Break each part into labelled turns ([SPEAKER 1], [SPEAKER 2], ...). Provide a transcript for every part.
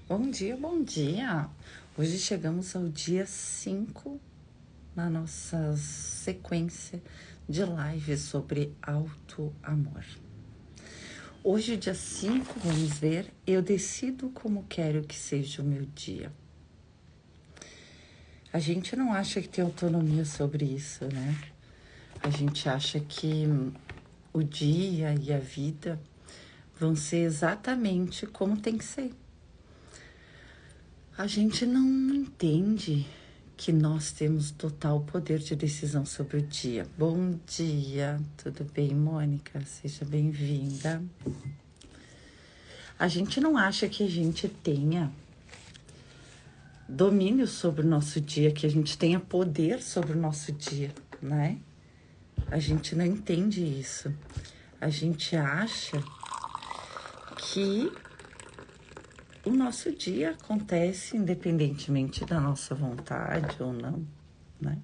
[SPEAKER 1] Bom dia, bom dia! Hoje chegamos ao dia 5 na nossa sequência de lives sobre auto-amor. Hoje, dia 5, vamos ver, eu decido como quero que seja o meu dia. A gente não acha que tem autonomia sobre isso, né? A gente acha que o dia e a vida vão ser exatamente como tem que ser. A gente não entende que nós temos total poder de decisão sobre o dia. Bom dia, tudo bem, Mônica? Seja bem-vinda. A gente não acha que a gente tenha domínio sobre o nosso dia, que a gente tenha poder sobre o nosso dia, né? A gente não entende isso. A gente acha que o nosso dia acontece independentemente da nossa vontade ou não, né?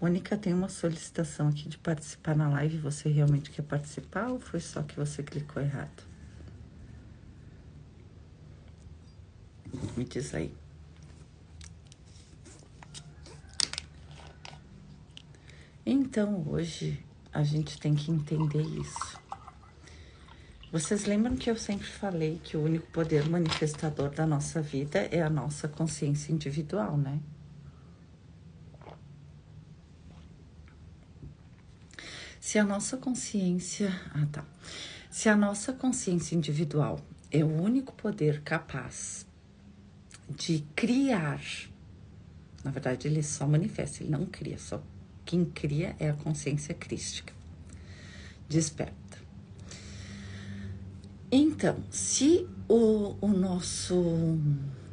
[SPEAKER 1] Mônica, tem uma solicitação aqui de participar na live. Você realmente quer participar ou foi só que você clicou errado? Me diz aí. Então, hoje a gente tem que entender isso. Vocês lembram que eu sempre falei que o único poder manifestador da nossa vida é a nossa consciência individual, né? Se a nossa consciência... Se a nossa consciência individual é o único poder capaz de criar, na verdade ele só manifesta, ele não cria, só quem cria é a consciência crística, desperta. Então, se o nosso...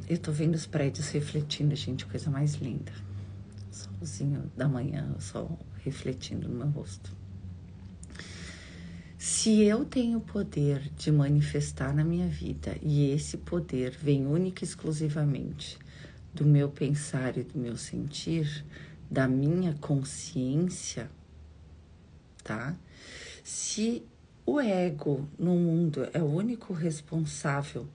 [SPEAKER 1] Eu tô vendo os prédios refletindo, gente, coisa mais linda. Solzinho da manhã, o sol refletindo no meu rosto. Se eu tenho o poder de manifestar na minha vida, e esse poder vem única e exclusivamente do meu pensar e do meu sentir, da minha consciência, tá? Se o ego no mundo é o único responsável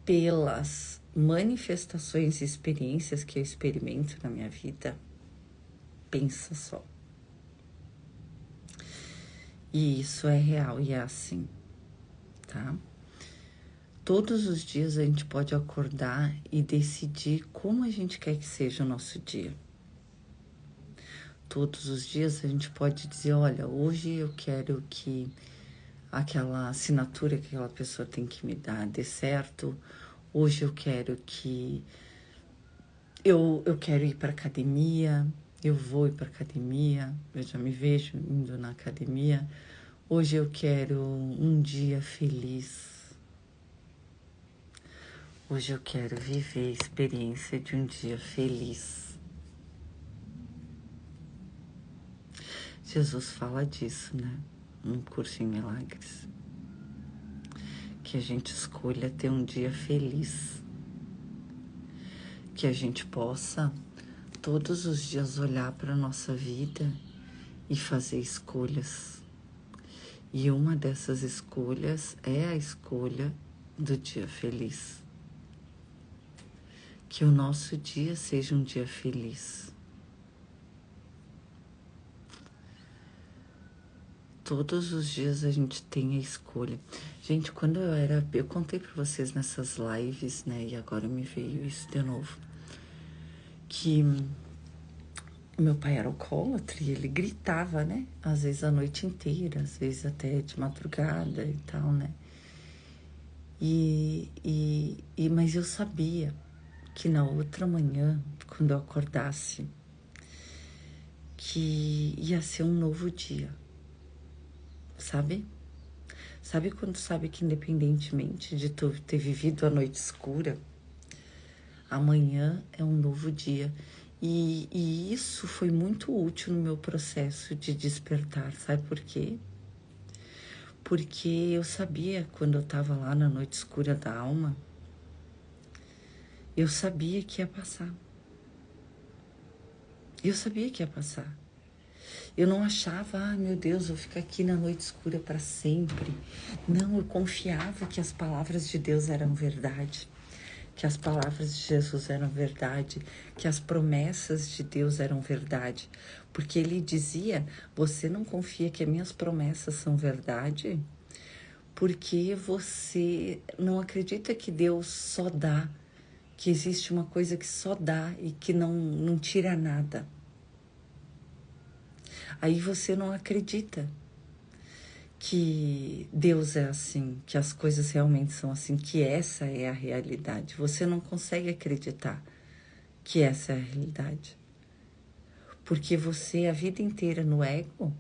[SPEAKER 1] pelas manifestações e experiências que eu experimento na minha vida, pensa só. E isso é real e é assim, tá? Todos os dias a gente pode acordar e decidir como a gente quer que seja o nosso dia. Todos os dias a gente pode dizer, olha, hoje eu quero que aquela assinatura que aquela pessoa tem que me dar dê certo. Hoje eu quero que... Eu quero ir para academia, eu vou ir para academia, eu já me vejo indo na academia. Hoje eu quero um dia feliz. Hoje eu quero viver a experiência de um dia feliz. Jesus fala disso, né? Um curso em milagres. Que a gente escolha ter um dia feliz. Que a gente possa todos os dias olhar para a nossa vida e fazer escolhas. E uma dessas escolhas é a escolha do dia feliz. Que o nosso dia seja um dia feliz. Todos os dias a gente tem a escolha. Gente, quando eu contei para vocês nessas lives, né? E agora me veio isso de novo. Que meu pai era alcoólatra e ele gritava, né? Às vezes a noite inteira, às vezes até de madrugada e tal, né? Mas eu sabia que na outra manhã, quando eu acordasse, que ia ser um novo dia, sabe? Sabe quando sabe que independentemente de tu ter vivido a noite escura, amanhã é um novo dia. E isso foi muito útil no meu processo de despertar, sabe por quê? Porque eu sabia, quando eu estava lá na noite escura da alma, eu sabia que ia passar. Eu sabia que ia passar. Eu não achava, meu Deus, vou ficar aqui na noite escura para sempre. Não, eu confiava que as palavras de Deus eram verdade. que as palavras de Jesus eram verdade, que as promessas de Deus eram verdade. Porque ele dizia, você não confia que as minhas promessas são verdade? Porque você não acredita que Deus só dá, que existe uma coisa que só dá e que não tira nada. Aí você não acredita que Deus é assim, que as coisas realmente são assim, que essa é a realidade. Você não consegue acreditar que essa é a realidade. Porque você, a vida inteira no ego,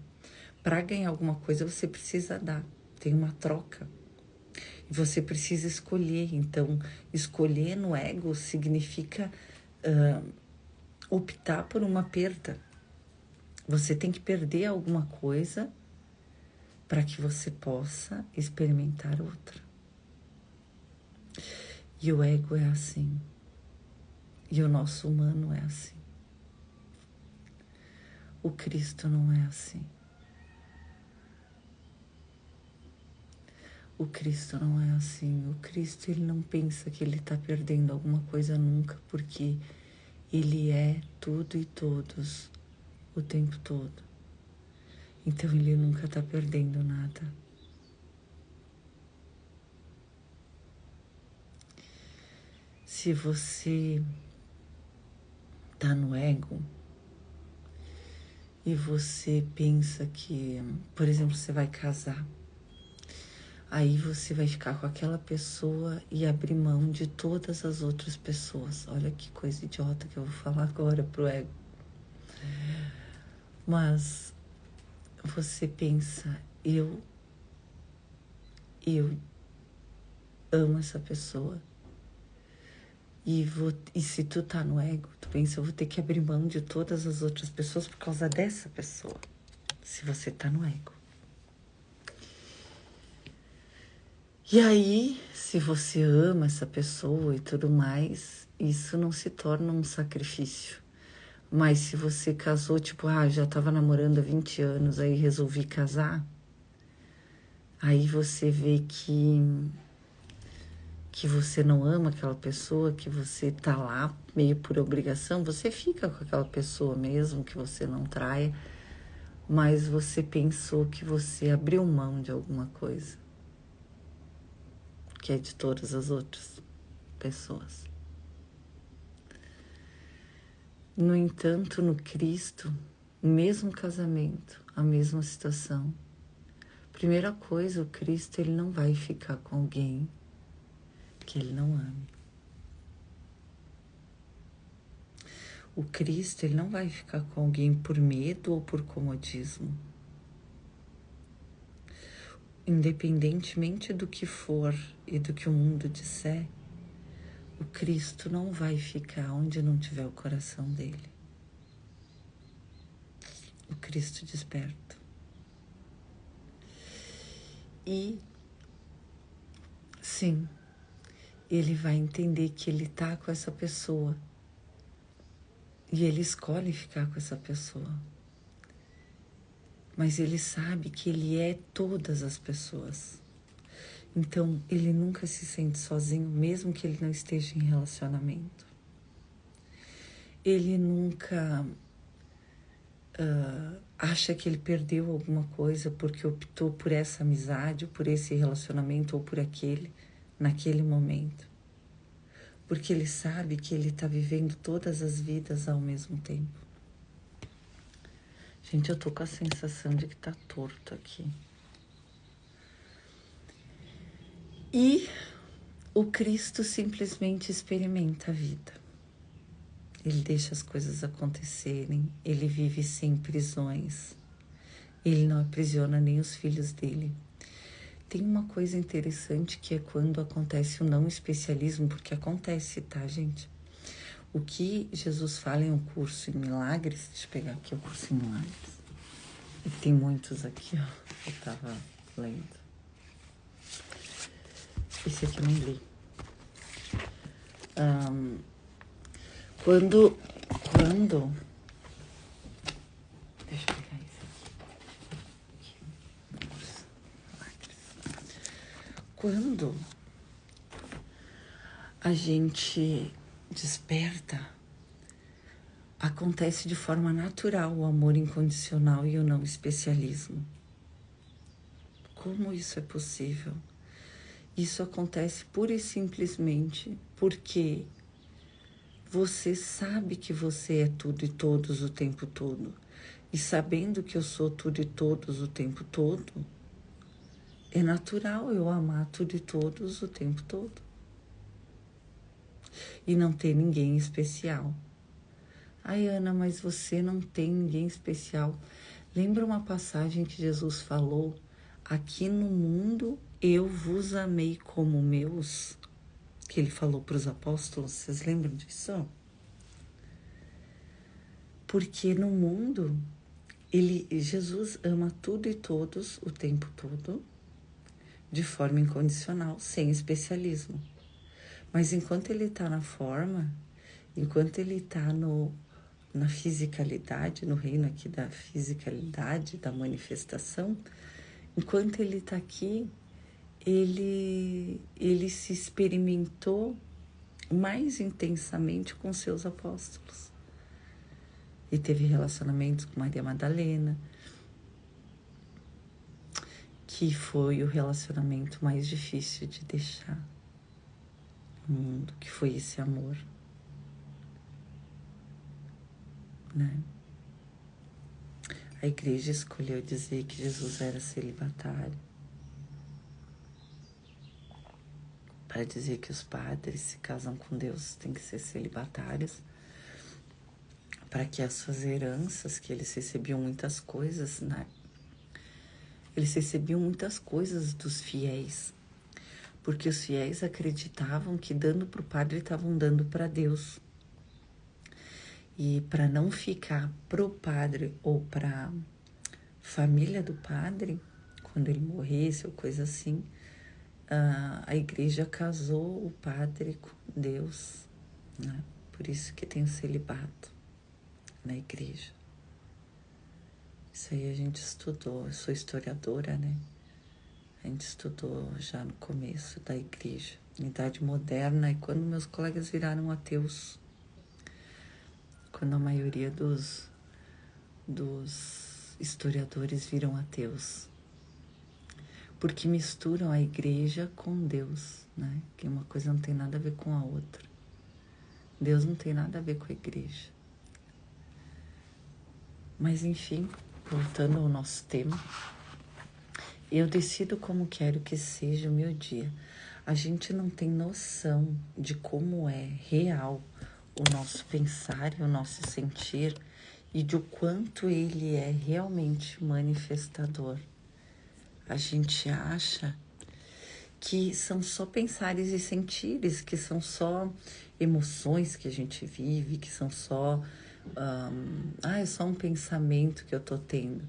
[SPEAKER 1] para ganhar alguma coisa você precisa dar. Tem uma troca. E você precisa escolher. Então, escolher no ego significa optar por uma perda. Você tem que perder alguma coisa para que você possa experimentar outra. E o ego é assim. E o nosso humano é assim. O Cristo não é assim. O Cristo não é assim. O Cristo, ele não pensa que ele está perdendo alguma coisa nunca, porque ele é tudo e todos o tempo todo. Então ele nunca está perdendo nada. Se você tá no ego e você pensa que, por exemplo, você vai casar, aí você vai ficar com aquela pessoa e abrir mão de todas as outras pessoas. Olha que coisa idiota que eu vou falar agora pro ego. Mas você pensa, eu amo essa pessoa. E se tu tá no ego, tu pensa, eu vou ter que abrir mão de todas as outras pessoas por causa dessa pessoa. Se você tá no ego. E aí, se você ama essa pessoa e tudo mais, isso não se torna um sacrifício. Mas se você casou, tipo, já tava namorando há 20 anos, aí resolvi casar, aí você vê que você não ama aquela pessoa, que você tá lá meio por obrigação, você fica com aquela pessoa mesmo, que você não traia, mas você pensou que você abriu mão de alguma coisa, que é de todas as outras pessoas. No entanto, no Cristo, o mesmo casamento, a mesma situação. Primeira coisa, o Cristo, ele não vai ficar com alguém que ele não ame. O Cristo, ele não vai ficar com alguém por medo ou por comodismo. Independentemente do que for e do que o mundo disser, o Cristo não vai ficar onde não tiver o coração dele. O Cristo desperta. E, sim, ele vai entender que ele tá com essa pessoa. E ele escolhe ficar com essa pessoa. Mas ele sabe que ele é todas as pessoas. Então, ele nunca se sente sozinho, mesmo que ele não esteja em relacionamento. Ele nunca acha que ele perdeu alguma coisa porque optou por essa amizade, ou por esse relacionamento, ou por aquele, naquele momento. Porque ele sabe que ele está vivendo todas as vidas ao mesmo tempo. Gente, eu tô com a sensação de que tá torto aqui. E o Cristo simplesmente experimenta a vida. Ele deixa as coisas acontecerem, ele vive sem prisões. Ele não aprisiona nem os filhos dele. Tem uma coisa interessante que é quando acontece o não especialismo, porque acontece, tá, gente? O que Jesus fala em um curso em milagres, deixa eu pegar aqui o curso em milagres. E tem muitos aqui, ó, eu tava lendo. Esse aqui eu não li. Quando... Deixa eu pegar esse aqui. Quando a gente desperta, acontece de forma natural o amor incondicional e o não especialismo. Como isso é possível? Isso acontece pura e simplesmente porque você sabe que você é tudo e todos o tempo todo. E sabendo que eu sou tudo e todos o tempo todo, é natural eu amar tudo e todos o tempo todo. E não ter ninguém especial. Ai, Ana, mas você não tem ninguém especial. Lembra uma passagem que Jesus falou? Aqui no mundo eu vos amei como meus, que ele falou para os apóstolos. Vocês lembram disso? Porque no mundo, Jesus ama tudo e todos o tempo todo, de forma incondicional, sem especialismo. Mas enquanto ele está na forma, enquanto ele está na fisicalidade, no reino aqui da fisicalidade, da manifestação, enquanto ele está aqui, ele se experimentou mais intensamente com seus apóstolos. E teve relacionamentos com Maria Madalena, que foi o relacionamento mais difícil de deixar no mundo, que foi esse amor, né? A igreja escolheu dizer que Jesus era celibatário, para dizer que os padres se casam com Deus têm que ser celibatários, para que as suas heranças, que eles recebiam muitas coisas, né? Eles recebiam muitas coisas dos fiéis, porque os fiéis acreditavam que dando para o padre estavam dando para Deus. E para não ficar pro padre ou para família do padre, quando ele morresse ou coisa assim, a igreja casou o padre com Deus, né? Por isso que tem o celibato na igreja. Isso aí a gente estudou, eu sou historiadora, né? A gente estudou já no começo da igreja, na Idade Moderna, e quando meus colegas viraram ateus, quando a maioria dos historiadores viram ateus, porque misturam a igreja com Deus, né? Que uma coisa não tem nada a ver com a outra. Deus não tem nada a ver com a igreja. Mas enfim, voltando ao nosso tema, eu decido como quero que seja o meu dia. A gente não tem noção de como é real o nosso pensar e o nosso sentir e de o quanto ele é realmente manifestador. A gente acha que são só pensares e sentires, que são só emoções que a gente vive, que são só... é só um pensamento que eu tô tendo.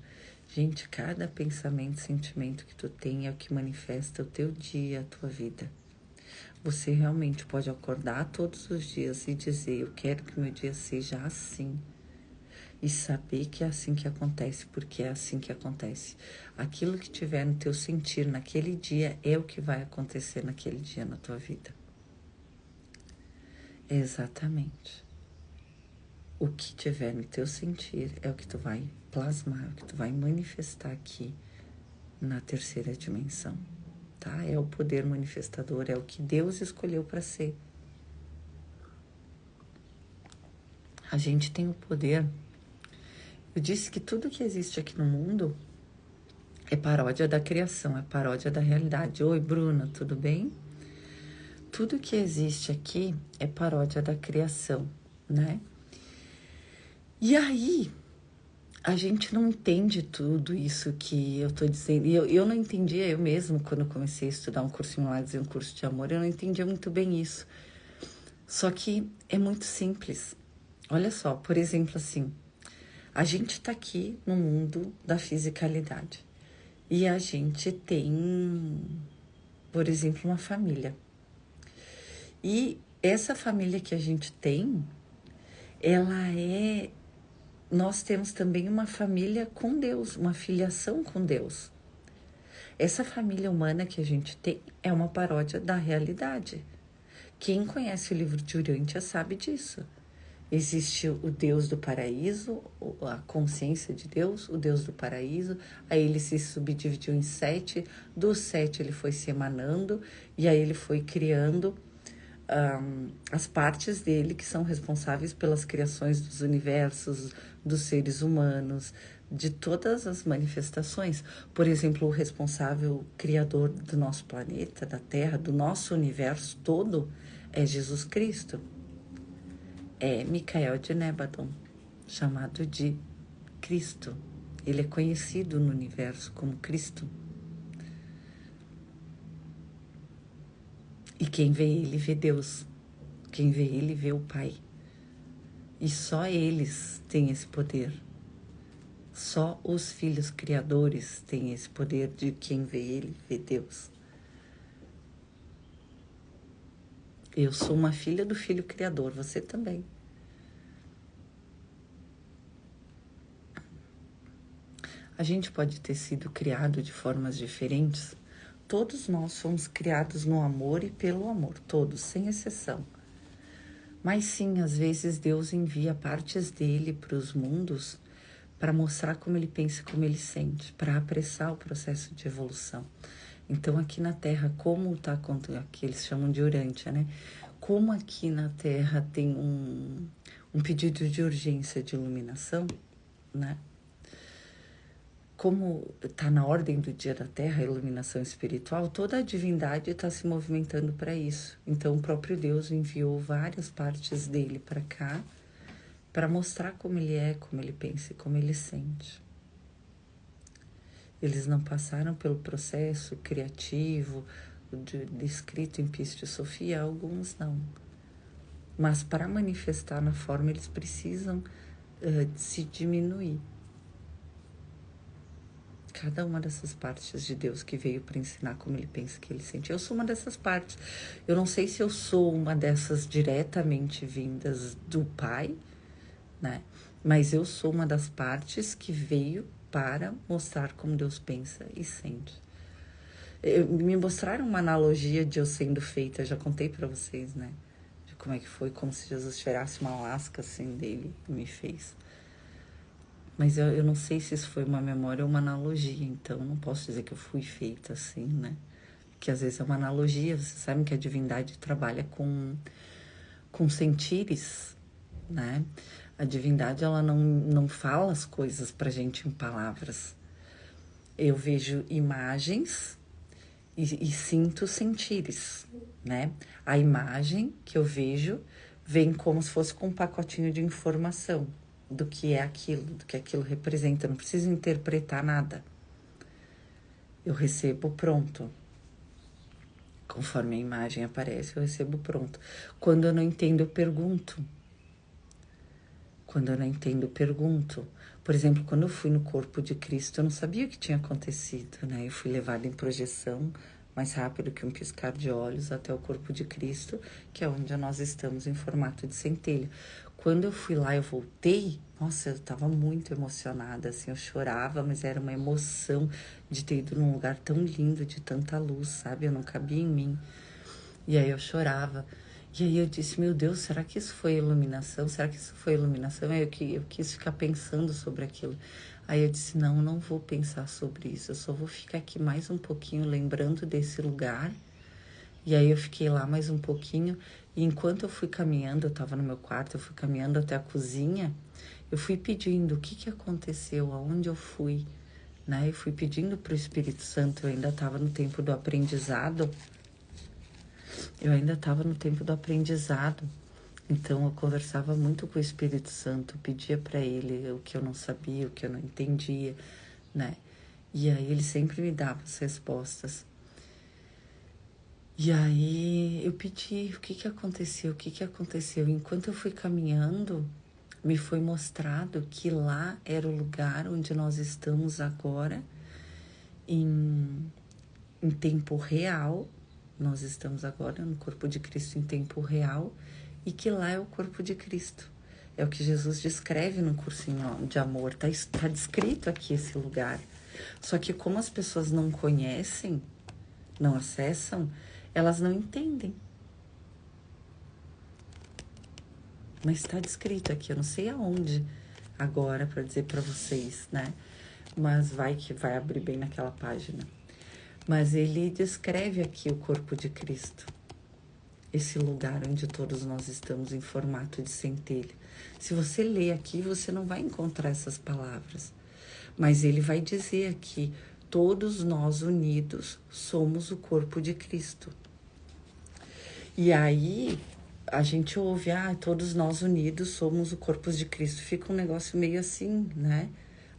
[SPEAKER 1] Gente, cada pensamento, sentimento que tu tem é o que manifesta o teu dia, a tua vida. Você realmente pode acordar todos os dias e dizer, eu quero que meu dia seja assim. E saber que é assim que acontece, porque é assim que acontece. Aquilo que tiver no teu sentir naquele dia é o que vai acontecer naquele dia na tua vida. Exatamente. O que tiver no teu sentir é o que tu vai plasmar, é o que tu vai manifestar aqui na terceira dimensão, tá? É o poder manifestador, é o que Deus escolheu para ser. A gente tem o poder. Eu disse que tudo que existe aqui no mundo é paródia da criação, é paródia da realidade. Oi, Bruna, tudo bem? Tudo que existe aqui é paródia da criação, né? E aí, a gente não entende tudo isso que eu tô dizendo. E eu não entendia, eu mesmo, quando eu comecei a estudar um curso em Milagres e um curso de amor, eu não entendia muito bem isso. Só que é muito simples. Olha só, por exemplo, assim, a gente tá aqui no mundo da fisicalidade. E a gente tem, por exemplo, uma família. E essa família que a gente tem, nós temos também uma família com Deus, uma filiação com Deus. Essa família humana que a gente tem é uma paródia da realidade, Quem conhece o livro de Urântia sabe disso. Existe o Deus do paraíso, a consciência de Deus, o Deus do paraíso. Aí ele se subdividiu em 7. Dos 7 ele foi se emanando e aí ele foi criando as partes dele que são responsáveis pelas criações dos universos, dos seres humanos, de todas as manifestações. Por exemplo, o responsável criador do nosso planeta, da Terra, do nosso universo todo, é Jesus Cristo. É Micael de Nébadon, chamado de Cristo. Ele é conhecido no universo como Cristo. E quem vê ele vê Deus. Quem vê ele vê o Pai. E só eles têm esse poder. Só os filhos criadores têm esse poder de quem vê ele vê Deus. Eu sou uma filha do Filho Criador, você também. A gente pode ter sido criado de formas diferentes. Todos nós somos criados no amor e pelo amor, todos, sem exceção. Mas sim, às vezes Deus envia partes dele para os mundos para mostrar como ele pensa e como ele sente, para apressar o processo de evolução. Então, aqui na Terra, como está acontecendo, aqui eles chamam de Urântia, né? Como aqui na Terra tem um pedido de urgência de iluminação, né? Como está na ordem do dia da Terra, a iluminação espiritual, toda a divindade está se movimentando para isso. Então, o próprio Deus enviou várias partes dele para cá, para mostrar como ele é, como ele pensa e como ele sente. Eles não passaram pelo processo criativo descrito em Pista e Sofia, alguns não. Mas para manifestar na forma, eles precisam se diminuir. Cada uma dessas partes de Deus que veio para ensinar como ele pensa, que ele sente. Eu sou uma dessas partes. Eu não sei se eu sou uma dessas diretamente vindas do Pai, né? Mas eu sou uma das partes que veio para mostrar como Deus pensa e sente. Me mostraram uma analogia de eu sendo feita, já contei para vocês, né? De como é que foi, como se Jesus tirasse uma lasca assim dele e me fez. Mas eu não sei se isso foi uma memória ou uma analogia, então não posso dizer que eu fui feita assim, né? Porque às vezes é uma analogia, vocês sabem que a divindade trabalha com sentires, né? A divindade, ela não fala as coisas pra gente em palavras. Eu vejo imagens e sinto sentires, né? A imagem que eu vejo vem como se fosse com um pacotinho de informação do que é aquilo, do que aquilo representa. Eu não preciso interpretar nada. Eu recebo pronto. Conforme a imagem aparece, eu recebo pronto. Quando eu não entendo, eu pergunto. Quando eu não entendo, eu pergunto. Por exemplo, quando eu fui no corpo de Cristo, eu não sabia o que tinha acontecido, né? Eu fui levada em projeção mais rápido que um piscar de olhos até o corpo de Cristo, que é onde nós estamos em formato de centelha. Quando eu fui lá, eu voltei, nossa, eu estava muito emocionada, assim, eu chorava, mas era uma emoção de ter ido num lugar tão lindo, de tanta luz, sabe? Eu não cabia em mim. E aí eu chorava. E aí eu disse, meu Deus, será que isso foi iluminação? Será que isso foi iluminação? Aí eu quis ficar pensando sobre aquilo. Aí eu disse, não, não vou pensar sobre isso. Eu só vou ficar aqui mais um pouquinho lembrando desse lugar. E aí eu fiquei lá mais um pouquinho. E enquanto eu fui caminhando, eu estava no meu quarto, eu fui caminhando até a cozinha. Eu fui pedindo o que aconteceu, aonde eu fui, né? Eu fui pedindo para o Espírito Santo, eu ainda estava no tempo do aprendizado. Então eu conversava muito com o Espírito Santo, pedia para ele o que eu não sabia, o que eu não entendia, né? E aí ele sempre me dava as respostas. E aí eu pedi, o que aconteceu? Enquanto eu fui caminhando, me foi mostrado que lá era o lugar onde nós estamos agora, em tempo real. Nós estamos agora no corpo de Cristo em tempo real e que lá é o corpo de Cristo. É o que Jesus descreve no cursinho de amor. Tá descrito aqui esse lugar. Só que como as pessoas não conhecem, não acessam, elas não entendem. mas está descrito aqui, eu não sei aonde agora para dizer para vocês, né? Mas vai que vai abrir bem naquela página. Mas ele descreve aqui o corpo de Cristo, esse lugar onde todos nós estamos em formato de centelha. Se você ler aqui, você não vai encontrar essas palavras, mas ele vai dizer aqui, todos nós unidos somos o corpo de Cristo. E aí a gente ouve, todos nós unidos somos o corpo de Cristo. Fica um negócio meio assim, né?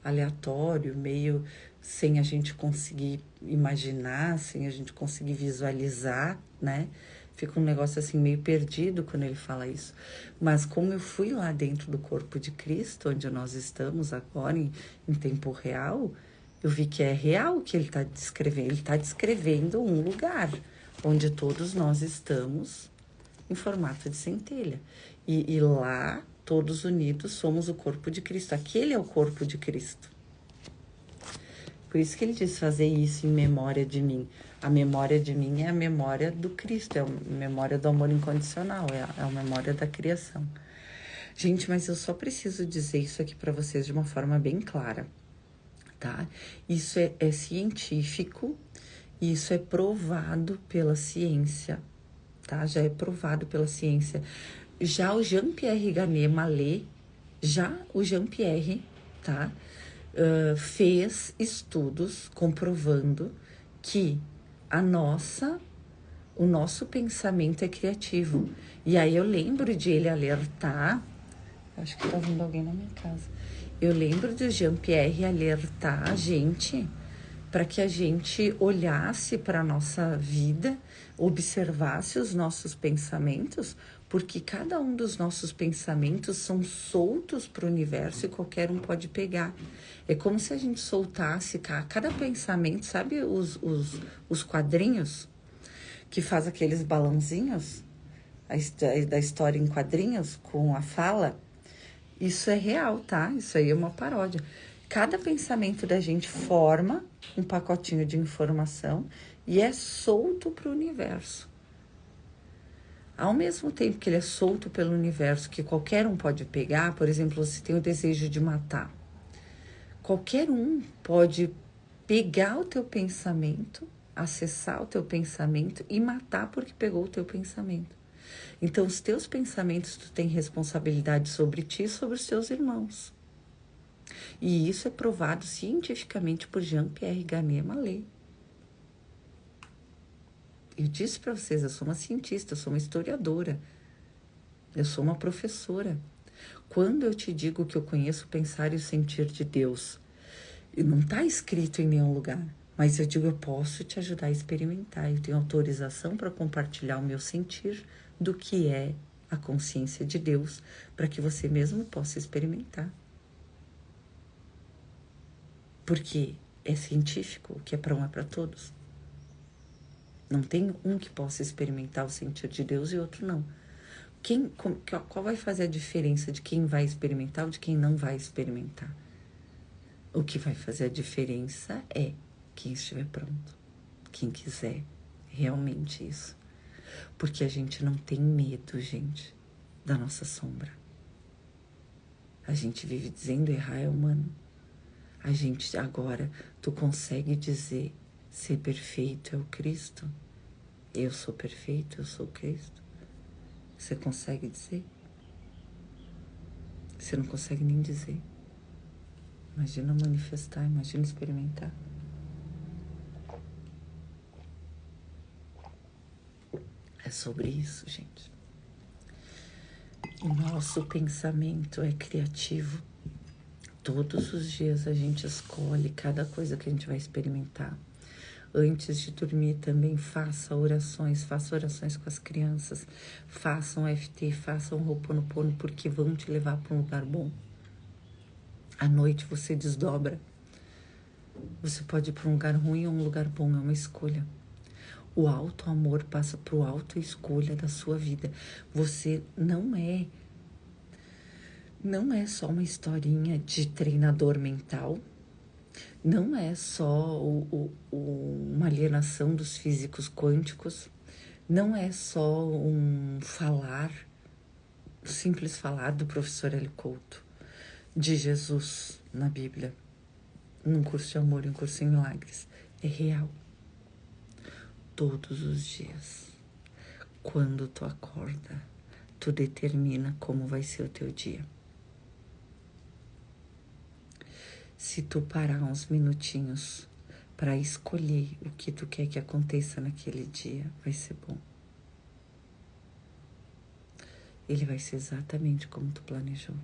[SPEAKER 1] Aleatório, meio sem a gente conseguir imaginar, sem a gente conseguir visualizar, né? Fica um negócio assim meio perdido quando ele fala isso. Mas como eu fui lá dentro do corpo de Cristo, onde nós estamos agora em tempo real, eu vi que é real o que ele está descrevendo. Ele está descrevendo um lugar onde todos nós estamos em formato de centelha. E lá, todos unidos, somos o corpo de Cristo. Aquele é o corpo de Cristo. Por isso que ele diz fazer isso em memória de mim. A memória de mim é a memória do Cristo, é a memória do amor incondicional, é a memória da criação. Gente, mas eu só preciso dizer isso aqui para vocês de uma forma bem clara, tá? Isso é científico, isso é provado pela ciência, tá? Já é provado pela ciência. Já o Jean-Pierre Garnier-Mallet, o Jean-Pierre, tá? Fez estudos comprovando que o nosso pensamento é criativo. E aí eu lembro de ele alertar, acho que tá vindo alguém na minha casa. Eu lembro de Jean-Pierre alertar a gente para que a gente olhasse para a nossa vida, observasse os nossos pensamentos, porque cada um dos nossos pensamentos são soltos para o universo e qualquer um pode pegar. É como se a gente soltasse cada pensamento, sabe os quadrinhos que faz aqueles balãozinhos, da história em quadrinhos com a fala? Isso é real, tá? Isso aí é uma paródia. Cada pensamento da gente forma um pacotinho de informação e é solto para o universo. Ao mesmo tempo que ele é solto pelo universo, que qualquer um pode pegar, por exemplo, você tem o desejo de matar. Qualquer um pode pegar o teu pensamento, acessar o teu pensamento e matar porque pegou o teu pensamento. Então, os teus pensamentos, tu tem responsabilidade sobre ti e sobre os teus irmãos. E isso é provado cientificamente por Jean-Pierre Garnier-Mallet. Eu disse para vocês, eu sou uma cientista, eu sou uma historiadora, eu sou uma professora. Quando eu te digo que eu conheço o pensar e o sentir de Deus, não está escrito em nenhum lugar, mas eu digo, eu posso te ajudar a experimentar. Eu tenho autorização para compartilhar o meu sentir do que é a consciência de Deus, para que você mesmo possa experimentar. Porque é científico, o que é para um é para todos. Não tem um que possa experimentar o sentir de Deus e outro não. Qual vai fazer a diferença de quem vai experimentar ou de quem não vai experimentar? O que vai fazer a diferença é quem estiver pronto, quem quiser realmente isso. Porque a gente não tem medo, gente, da nossa sombra. A gente vive dizendo errar é humano. A gente agora, tu consegue dizer ser perfeito é o Cristo? Eu sou perfeito, eu sou Cristo? Você consegue dizer? Você não consegue nem dizer. Imagina manifestar, imagina experimentar. É sobre isso, gente. O nosso pensamento é criativo. Todos os dias a gente escolhe cada coisa que a gente vai experimentar. Antes de dormir também faça orações com as crianças. Façam FT, façam Ho'oponopono, porque vão te levar para um lugar bom. À noite você desdobra. Você pode ir para um lugar ruim ou um lugar bom, é uma escolha. O auto-amor passa para o auto-escolha da sua vida. Você não é só uma historinha de treinador mental, não é só uma alienação dos físicos quânticos, não é só um falar simples falar do professor Hélio Couto, de Jesus na Bíblia, num curso de amor e um curso em milagres, é real. Todos os dias, quando tu acorda, tu determina como vai ser o teu dia. Se tu parar uns minutinhos para escolher o que tu quer que aconteça naquele dia, vai ser bom. Ele vai ser exatamente como tu planejou.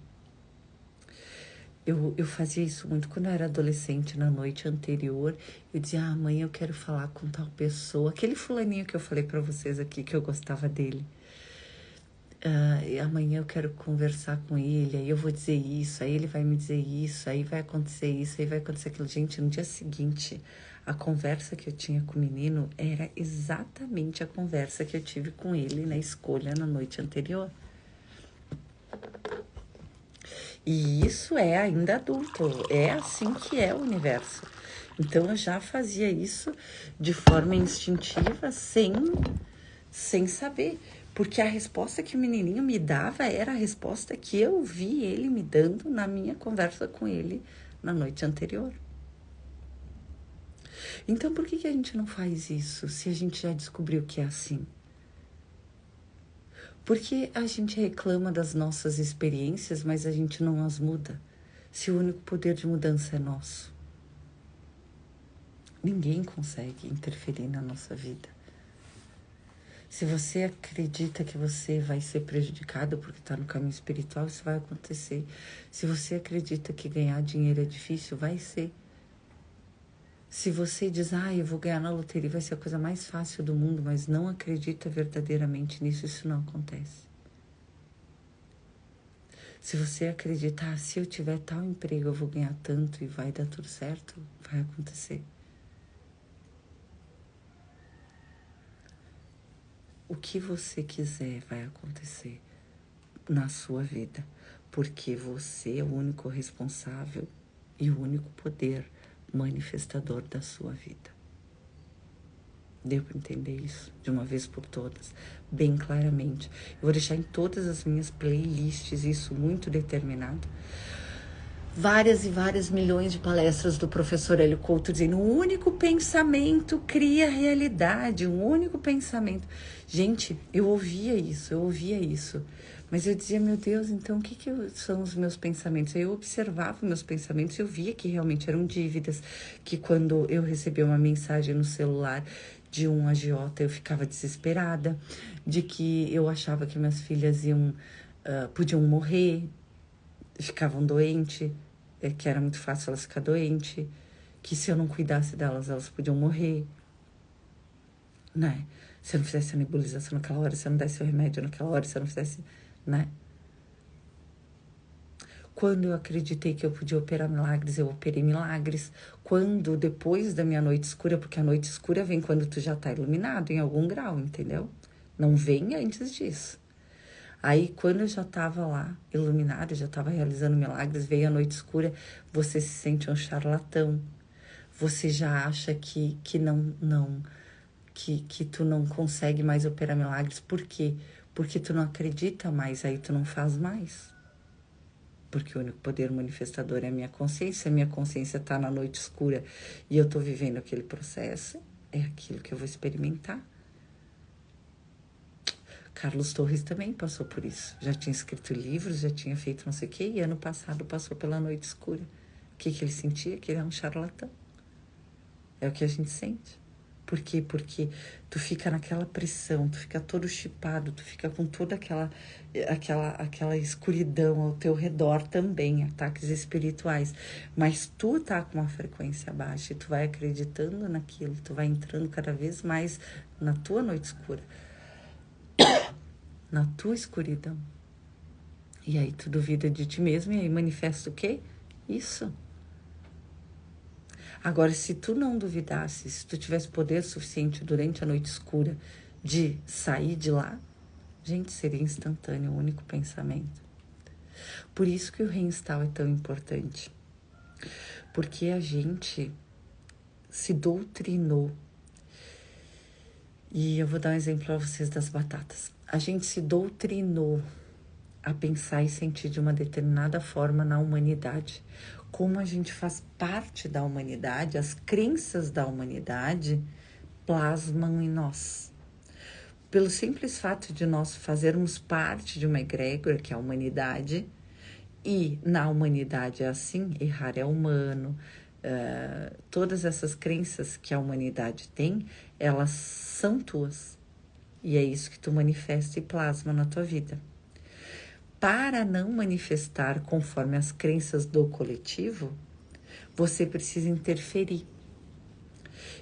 [SPEAKER 1] Eu fazia isso muito quando eu era adolescente, na noite anterior. Eu dizia, amanhã eu quero falar com tal pessoa. Aquele fulaninho que eu falei para vocês aqui, que eu gostava dele. Amanhã eu quero conversar com ele, aí eu vou dizer isso, aí ele vai me dizer isso, aí vai acontecer isso, aí vai acontecer aquilo. Gente, no dia seguinte, a conversa que eu tinha com o menino era exatamente a conversa que eu tive com ele na escolha na noite anterior. E isso é ainda adulto, é assim que é o universo. Então eu já fazia isso de forma instintiva, sem saber. Porque a resposta que o menininho me dava era a resposta que eu vi ele me dando na minha conversa com ele na noite anterior. Então por que a gente não faz isso se a gente já descobriu que é assim? Porque a gente reclama das nossas experiências, mas a gente não as muda. Se o único poder de mudança é nosso. Ninguém consegue interferir na nossa vida. Se você acredita que você vai ser prejudicado porque está no caminho espiritual, isso vai acontecer. Se você acredita que ganhar dinheiro é difícil, vai ser. Se você diz, eu vou ganhar na loteria, vai ser a coisa mais fácil do mundo, mas não acredita verdadeiramente nisso, isso não acontece. Se você acreditar, se eu tiver tal emprego, eu vou ganhar tanto e vai dar tudo certo, vai acontecer. O que você quiser vai acontecer na sua vida, porque você é o único responsável e o único poder manifestador da sua vida. Deu para entender isso de uma vez por todas, bem claramente. Eu vou deixar em todas as minhas playlists isso muito determinado. Várias e várias milhões de palestras do professor Hélio Couto dizendo um único pensamento cria realidade, um único pensamento. Gente, eu ouvia isso. Mas eu dizia, meu Deus, então o que são os meus pensamentos? Aí eu observava meus pensamentos e eu via que realmente eram dívidas, que quando eu recebia uma mensagem no celular de um agiota, eu ficava desesperada, de que eu achava que minhas filhas podiam morrer, ficavam doentes, que era muito fácil elas ficar doentes, que se eu não cuidasse delas, elas podiam morrer, né? Se eu não fizesse a nebulização naquela hora, se eu não desse o remédio naquela hora, se eu não fizesse, né? Quando eu acreditei que eu podia operar milagres, eu operei milagres. Quando, depois da minha noite escura, porque a noite escura vem quando tu já tá iluminado em algum grau, entendeu? Não vem antes disso. Aí, quando eu já estava lá, iluminada, já estava realizando milagres, veio a noite escura, você se sente um charlatão. Você já acha que tu não consegue mais operar milagres. Por quê? Porque tu não acredita mais, aí tu não faz mais. Porque o único poder manifestador é a minha consciência está na noite escura e eu estou vivendo aquele processo, é aquilo que eu vou experimentar. Carlos Torres também passou por isso. Já tinha escrito livros, já tinha feito não sei o quê, e ano passado passou pela noite escura. O que ele sentia? Que ele é um charlatão. É o que a gente sente. Por quê? Porque tu fica naquela pressão, tu fica todo chipado, tu fica com toda aquela escuridão ao teu redor também, ataques espirituais. Mas tu tá com uma frequência baixa e tu vai acreditando naquilo, tu vai entrando cada vez mais na tua noite escura. Na tua escuridão. E aí tu duvida de ti mesmo e aí manifesta o quê? Isso. Agora, se tu não duvidasse, se tu tivesse poder suficiente durante a noite escura de sair de lá, gente, seria instantâneo, o único pensamento. Por isso que o reinstall é tão importante. Porque a gente se doutrinou. E eu vou dar um exemplo para vocês das batatas. A gente se doutrinou a pensar e sentir de uma determinada forma na humanidade. Como a gente faz parte da humanidade, as crenças da humanidade plasmam em nós. Pelo simples fato de nós fazermos parte de uma egrégora, que é a humanidade, e na humanidade é assim, errar é humano, todas essas crenças que a humanidade tem, elas são tuas. E é isso que tu manifesta e plasma na tua vida. Para não manifestar conforme as crenças do coletivo, você precisa interferir.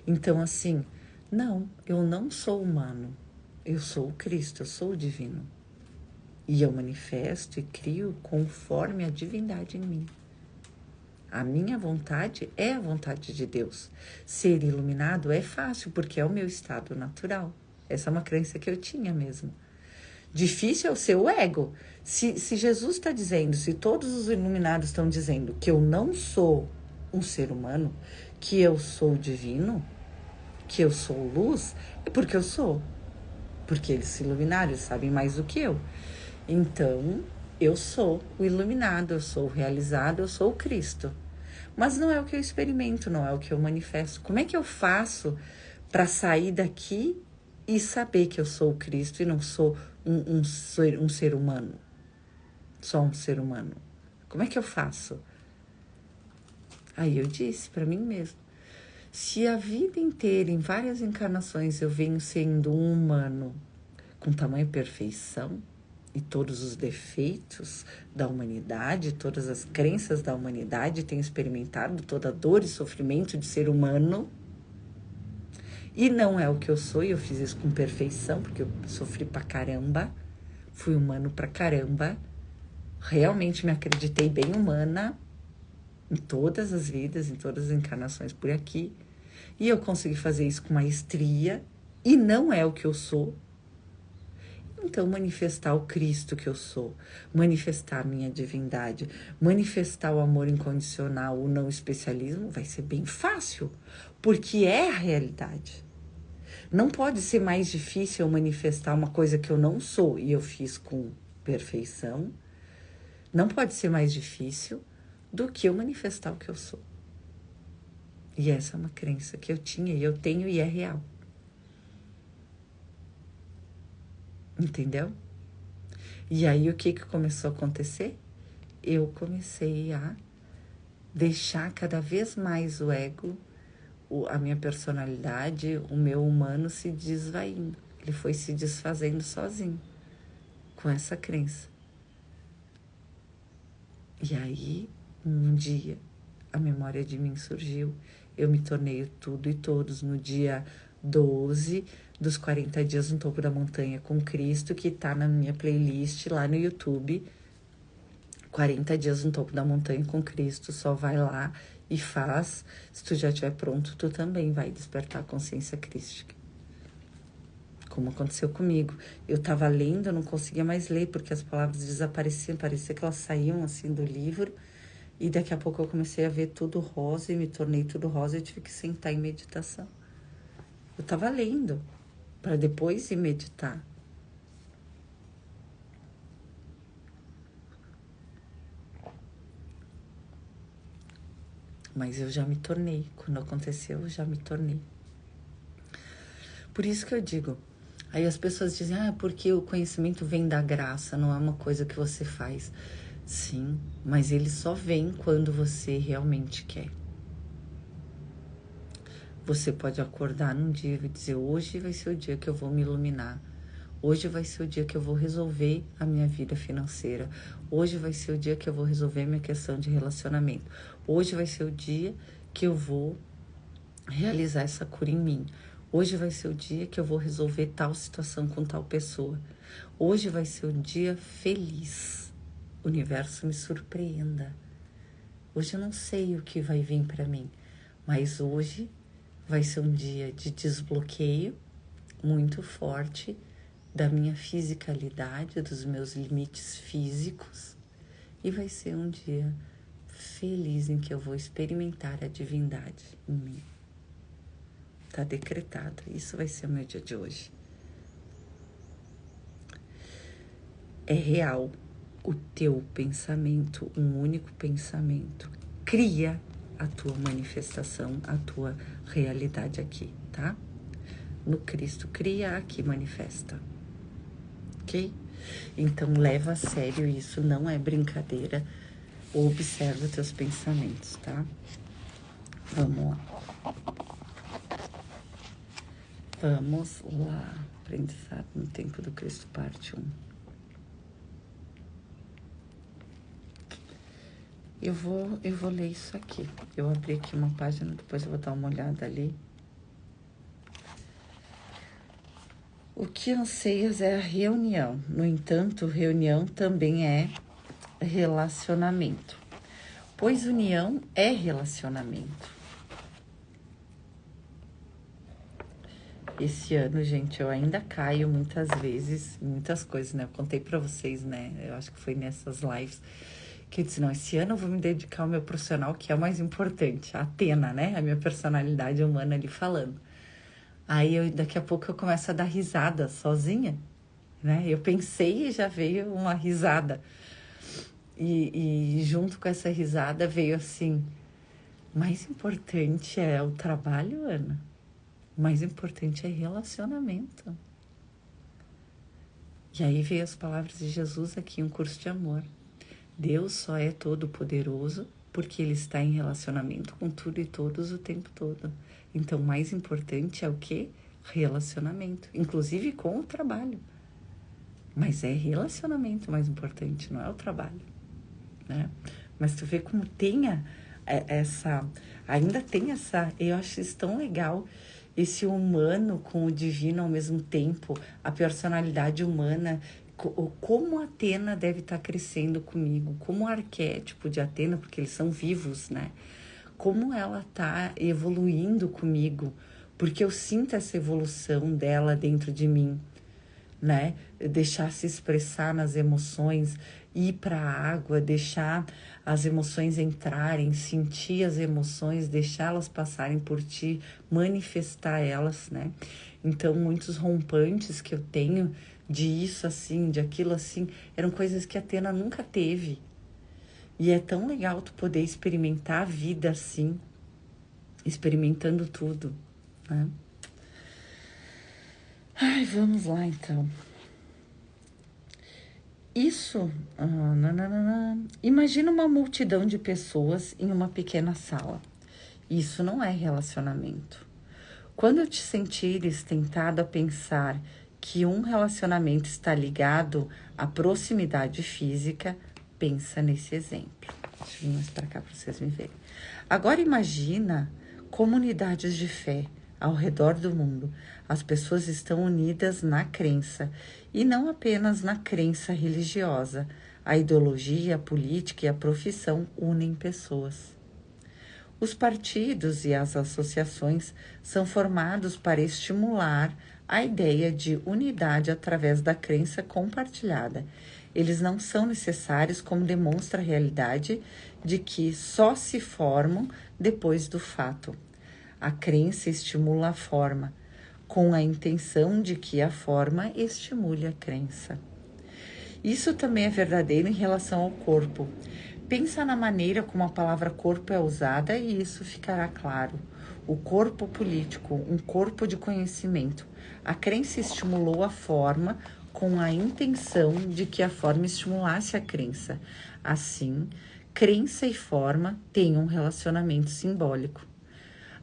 [SPEAKER 1] Então, assim, não, eu não sou humano, eu sou o Cristo, eu sou o divino. E eu manifesto e crio conforme a divindade em mim. A minha vontade é a vontade de Deus. Ser iluminado é fácil, porque é o meu estado natural. Essa é uma crença que eu tinha mesmo. Difícil é o seu ego. Se Jesus está dizendo, se todos os iluminados estão dizendo que eu não sou um ser humano, que eu sou divino, que eu sou luz, é porque eu sou. Porque eles se iluminaram, eles sabem mais do que eu. Então, eu sou o iluminado, eu sou o realizado, eu sou o Cristo. Mas não é o que eu experimento, não é o que eu manifesto. Como é que eu faço para sair daqui e saber que eu sou o Cristo e não sou um ser humano? Só um ser humano. Como é que eu faço? Aí eu disse para mim mesmo, se a vida inteira, em várias encarnações, eu venho sendo um humano com tamanha perfeição, e todos os defeitos da humanidade, todas as crenças da humanidade, tenho experimentado toda a dor e sofrimento de ser humano, e não é o que eu sou, e eu fiz isso com perfeição, porque eu sofri pra caramba, fui humano pra caramba, realmente me acreditei bem humana, em todas as vidas, em todas as encarnações por aqui, e eu consegui fazer isso com maestria, e não é o que eu sou. Então, manifestar o Cristo que eu sou, manifestar a minha divindade, manifestar o amor incondicional, o não especialismo, vai ser bem fácil, porque é a realidade. Não pode ser mais difícil eu manifestar uma coisa que eu não sou e eu fiz com perfeição. Não pode ser mais difícil do que eu manifestar o que eu sou. E essa é uma crença que eu tinha e eu tenho e é real. Entendeu? E aí o que começou a acontecer? Eu comecei a deixar cada vez mais o ego, a minha personalidade, o meu humano se desvaindo. Ele foi se desfazendo sozinho com essa crença. E aí, um dia, a memória de mim surgiu. Eu me tornei o tudo e todos no dia 12 dos 40 dias no topo da montanha com Cristo, que tá na minha playlist lá no YouTube. 40 dias no topo da montanha com Cristo, só vai lá e faz. Se tu já estiver pronto, tu também vai despertar a consciência crística. Como aconteceu comigo. Eu tava lendo, eu não conseguia mais ler, porque as palavras desapareciam, parecia que elas saíam assim do livro. E daqui a pouco eu comecei a ver tudo rosa e me tornei tudo rosa e eu tive que sentar em meditação. Eu tava lendo para depois ir meditar. Mas eu já me tornei. Quando aconteceu, eu já me tornei. Por isso que eu digo. Aí as pessoas dizem, porque o conhecimento vem da graça, não é uma coisa que você faz. Sim, mas ele só vem quando você realmente quer. Você pode acordar num dia e dizer, hoje vai ser o dia que eu vou me iluminar. Hoje vai ser o dia que eu vou resolver a minha vida financeira. Hoje vai ser o dia que eu vou resolver a minha questão de relacionamento. Hoje vai ser o dia que eu vou realizar essa cura em mim. Hoje vai ser o dia que eu vou resolver tal situação com tal pessoa. Hoje vai ser o dia feliz. O universo me surpreenda. Hoje eu não sei o que vai vir para mim, mas hoje vai ser um dia de desbloqueio muito forte da minha fisicalidade, dos meus limites físicos, e vai ser um dia feliz em que eu vou experimentar a divindade em mim. Tá decretado. Isso vai ser o meu dia de hoje. É real. o teu pensamento, um único pensamento, cria a tua manifestação, a tua realidade aqui, tá? No Cristo cria, aqui manifesta, ok? Então leva a sério isso, não é brincadeira. Observa teus pensamentos, tá? Vamos lá. Vamos lá. Aprendizado no Tempo do Cristo, parte 1. Eu vou ler isso aqui. Eu abri aqui uma página, depois eu vou dar uma olhada ali. O que anseias é a reunião. No entanto, reunião também é relacionamento. Pois união é relacionamento. Esse ano, gente, eu ainda caio muitas vezes, muitas coisas, né? Eu contei pra vocês, né? Eu acho que foi nessas lives que eu disse, não, esse ano eu vou me dedicar ao meu profissional, que é o mais importante, a Atena, né? A minha personalidade humana ali falando. Aí, daqui a pouco, eu começo a dar risada sozinha, né? Eu pensei e já veio uma risada. E junto com essa risada veio assim, mais importante é o trabalho, Ana. O mais importante é relacionamento. E aí veio as palavras de Jesus aqui, um curso de amor. Deus só é todo poderoso porque Ele está em relacionamento com tudo e todos o tempo todo. Então, o mais importante é o quê? Relacionamento, inclusive com o trabalho. Mas é relacionamento mais importante, não é o trabalho, né? Mas tu vê como ainda tem essa, eu acho isso tão legal, esse humano com o divino ao mesmo tempo, a personalidade humana. Como a Atena deve estar crescendo comigo, como o arquétipo de Atena, porque eles são vivos, né? Como ela está evoluindo comigo, porque eu sinto essa evolução dela dentro de mim, né? Deixar se expressar nas emoções, ir para a água, deixar as emoções entrarem, sentir as emoções, deixá-las passarem por ti, manifestar elas, né? Então, muitos rompantes que eu tenho de isso assim, de aquilo assim, eram coisas que a Atena nunca teve. E é tão legal tu poder experimentar a vida assim, experimentando tudo, né? Ai, vamos lá então. Isso, imagina uma multidão de pessoas em uma pequena sala. Isso não é relacionamento. Quando te sentires tentado a pensar que um relacionamento está ligado à proximidade física, pensa nesse exemplo. Deixa eu vir mais para cá para vocês me verem. Agora imagina comunidades de fé ao redor do mundo. As pessoas estão unidas na crença e não apenas na crença religiosa. A ideologia, a política e a profissão unem pessoas. Os partidos e as associações são formados para estimular a ideia de unidade através da crença compartilhada. Eles não são necessários, como demonstra a realidade de que só se formam depois do fato. A crença estimula a forma, com a intenção de que a forma estimule a crença. Isso também é verdadeiro em relação ao corpo. Pensa na maneira como a palavra corpo é usada e isso ficará claro. O corpo político, um corpo de conhecimento. A crença estimulou a forma com a intenção de que a forma estimulasse a crença. Assim, crença e forma têm um relacionamento simbólico.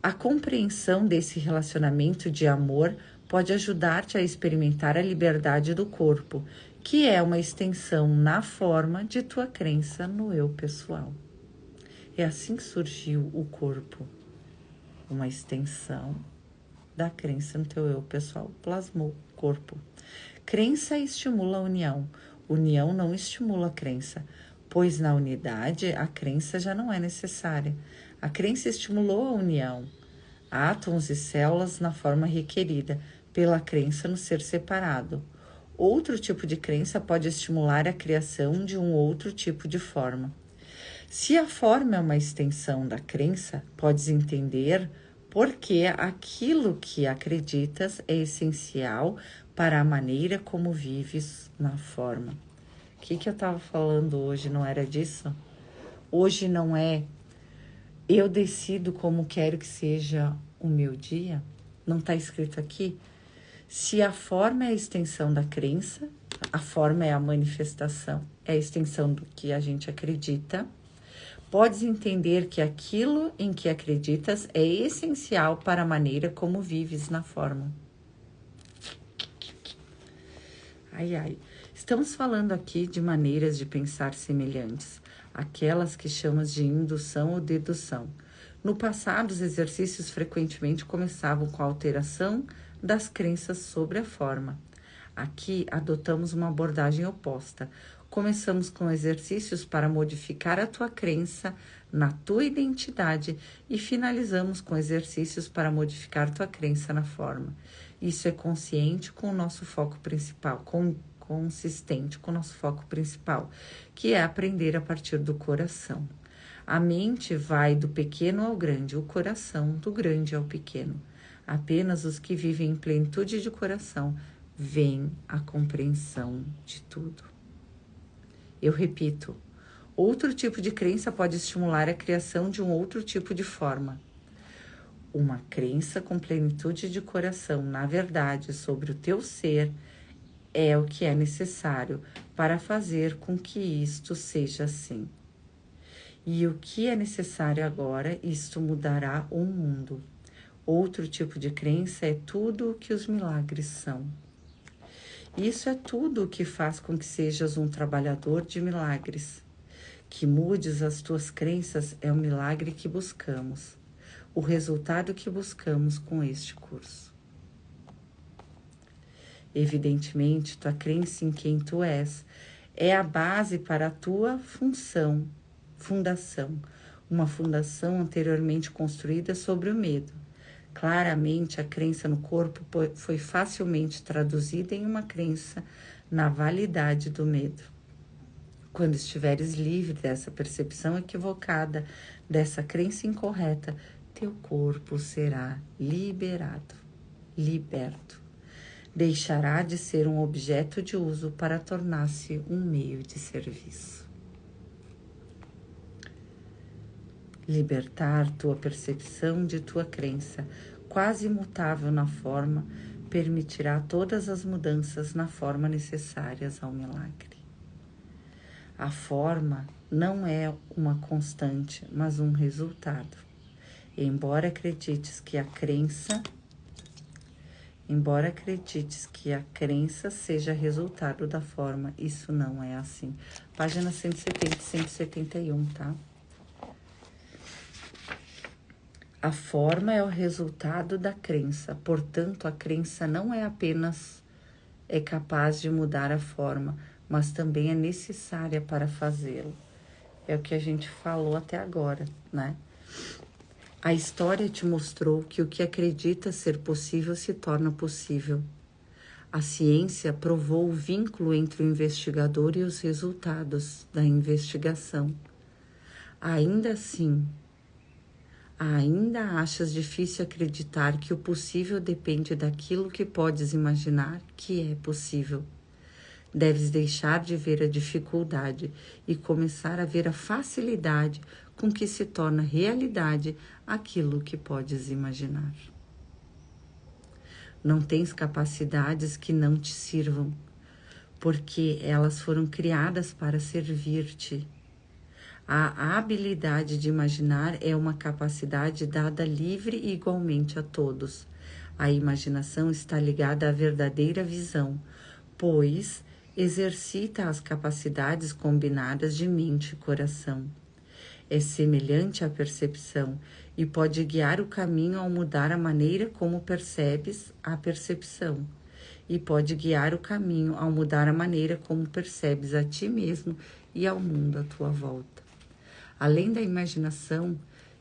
[SPEAKER 1] A compreensão desse relacionamento de amor pode ajudar-te a experimentar a liberdade do corpo, que é uma extensão na forma de tua crença no eu pessoal. É assim que surgiu o corpo, uma extensão da crença no teu eu pessoal, plasmou o corpo. Crença estimula a união, união não estimula a crença, pois na unidade a crença já não é necessária. A crença estimulou a união, átomos e células na forma requerida pela crença no ser separado. Outro tipo de crença pode estimular a criação de um outro tipo de forma. Se a forma é uma extensão da crença, podes entender por que aquilo que acreditas é essencial para a maneira como vives na forma. O que eu estava falando hoje? Não era disso? Hoje não é eu decido como quero que seja o meu dia? Não está escrito aqui? Se a forma é a extensão da crença, a forma é a manifestação, é a extensão do que a gente acredita, podes entender que aquilo em que acreditas é essencial para a maneira como vives na forma. Ai, ai. Estamos falando aqui de maneiras de pensar semelhantes, aquelas que chamas de indução ou dedução. No passado, os exercícios frequentemente começavam com a alteração das crenças sobre a forma. Aqui, adotamos uma abordagem oposta. Começamos com exercícios para modificar a tua crença na tua identidade e finalizamos com exercícios para modificar tua crença na forma. Isso é consciente com o nosso foco principal, consistente com o nosso foco principal, que é aprender a partir do coração. A mente vai do pequeno ao grande, o coração do grande ao pequeno. Apenas os que vivem em plenitude de coração veem a compreensão de tudo. Eu repito, outro tipo de crença pode estimular a criação de um outro tipo de forma. Uma crença com plenitude de coração, na verdade, sobre o teu ser, é o que é necessário para fazer com que isto seja assim. E o que é necessário agora, isto mudará o mundo. Outro tipo de crença é tudo o que os milagres são. Isso é tudo o que faz com que sejas um trabalhador de milagres. Que mudes as tuas crenças é o milagre que buscamos, o resultado que buscamos com este curso. Evidentemente, tua crença em quem tu és é a base para a tua fundação, uma fundação anteriormente construída sobre o medo. Claramente, a crença no corpo foi facilmente traduzida em uma crença na validade do medo. Quando estiveres livre dessa percepção equivocada, dessa crença incorreta, teu corpo será liberto. Deixará de ser um objeto de uso para tornar-se um meio de serviço. Libertar tua percepção de tua crença, quase imutável na forma, permitirá todas as mudanças na forma necessárias ao milagre. A forma não é uma constante, mas um resultado. Embora acredites que a crença seja resultado da forma, isso não é assim. Página 170 e 171, tá? A forma é o resultado da crença, portanto, a crença não é apenas capaz de mudar a forma, mas também é necessária para fazê-lo. É o que a gente falou até agora, né? A história te mostrou que o que acredita ser possível se torna possível. A ciência provou o vínculo entre o investigador e os resultados da investigação. Ainda assim, ainda achas difícil acreditar que o possível depende daquilo que podes imaginar que é possível. Deves deixar de ver a dificuldade e começar a ver a facilidade com que se torna realidade aquilo que podes imaginar. Não tens capacidades que não te sirvam, porque elas foram criadas para servir-te. A habilidade de imaginar é uma capacidade dada livre e igualmente a todos. A imaginação está ligada à verdadeira visão, pois exercita as capacidades combinadas de mente e coração. É semelhante à percepção e pode guiar o caminho ao mudar a maneira como percebes a percepção. E pode guiar o caminho ao mudar a maneira como percebes a ti mesmo e ao mundo à tua volta. Além da imaginação,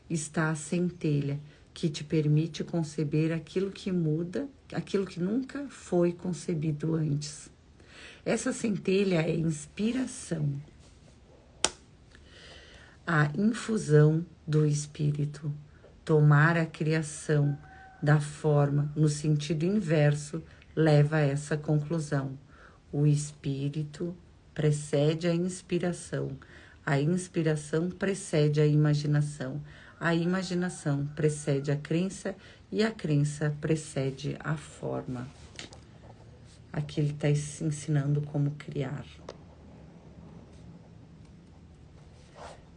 [SPEAKER 1] está a centelha, que te permite conceber aquilo que muda, aquilo que nunca foi concebido antes. Essa centelha é inspiração, a infusão do espírito. Tomar a criação da forma no sentido inverso leva a essa conclusão. O espírito precede a inspiração precede a imaginação precede a crença e a crença precede a forma. Aqui ele está ensinando como criar.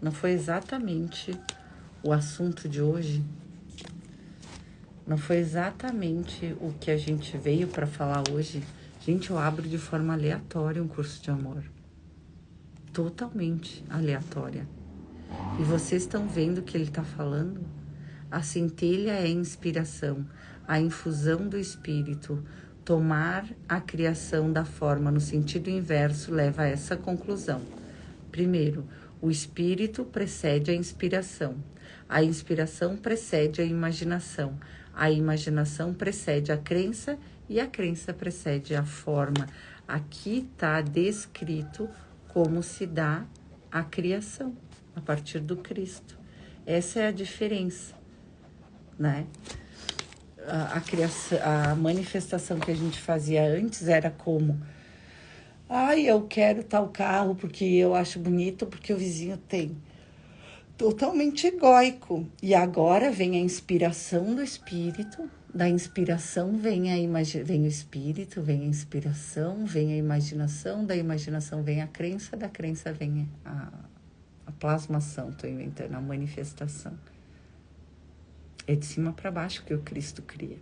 [SPEAKER 1] Não foi exatamente o assunto de hoje, não foi exatamente o que a gente veio para falar hoje. Gente, eu abro de forma aleatória um curso de amor. Totalmente aleatória. E vocês estão vendo o que ele está falando? A centelha é a inspiração, a infusão do espírito. Tomar a criação da forma no sentido inverso leva a essa conclusão. Primeiro, o espírito precede a inspiração precede a imaginação precede a crença e a crença precede a forma. Aqui está descrito como se dá a criação a partir do Cristo. Essa é a diferença, né? A criação, a manifestação que a gente fazia antes era como: eu quero tal carro porque eu acho bonito, porque o vizinho tem. Totalmente egóico. E agora vem a inspiração do espírito, da inspiração vem o espírito, vem a inspiração, vem a imaginação, da imaginação vem a crença, da crença vem a plasmação, estou inventando, a manifestação. É de cima para baixo que o Cristo cria.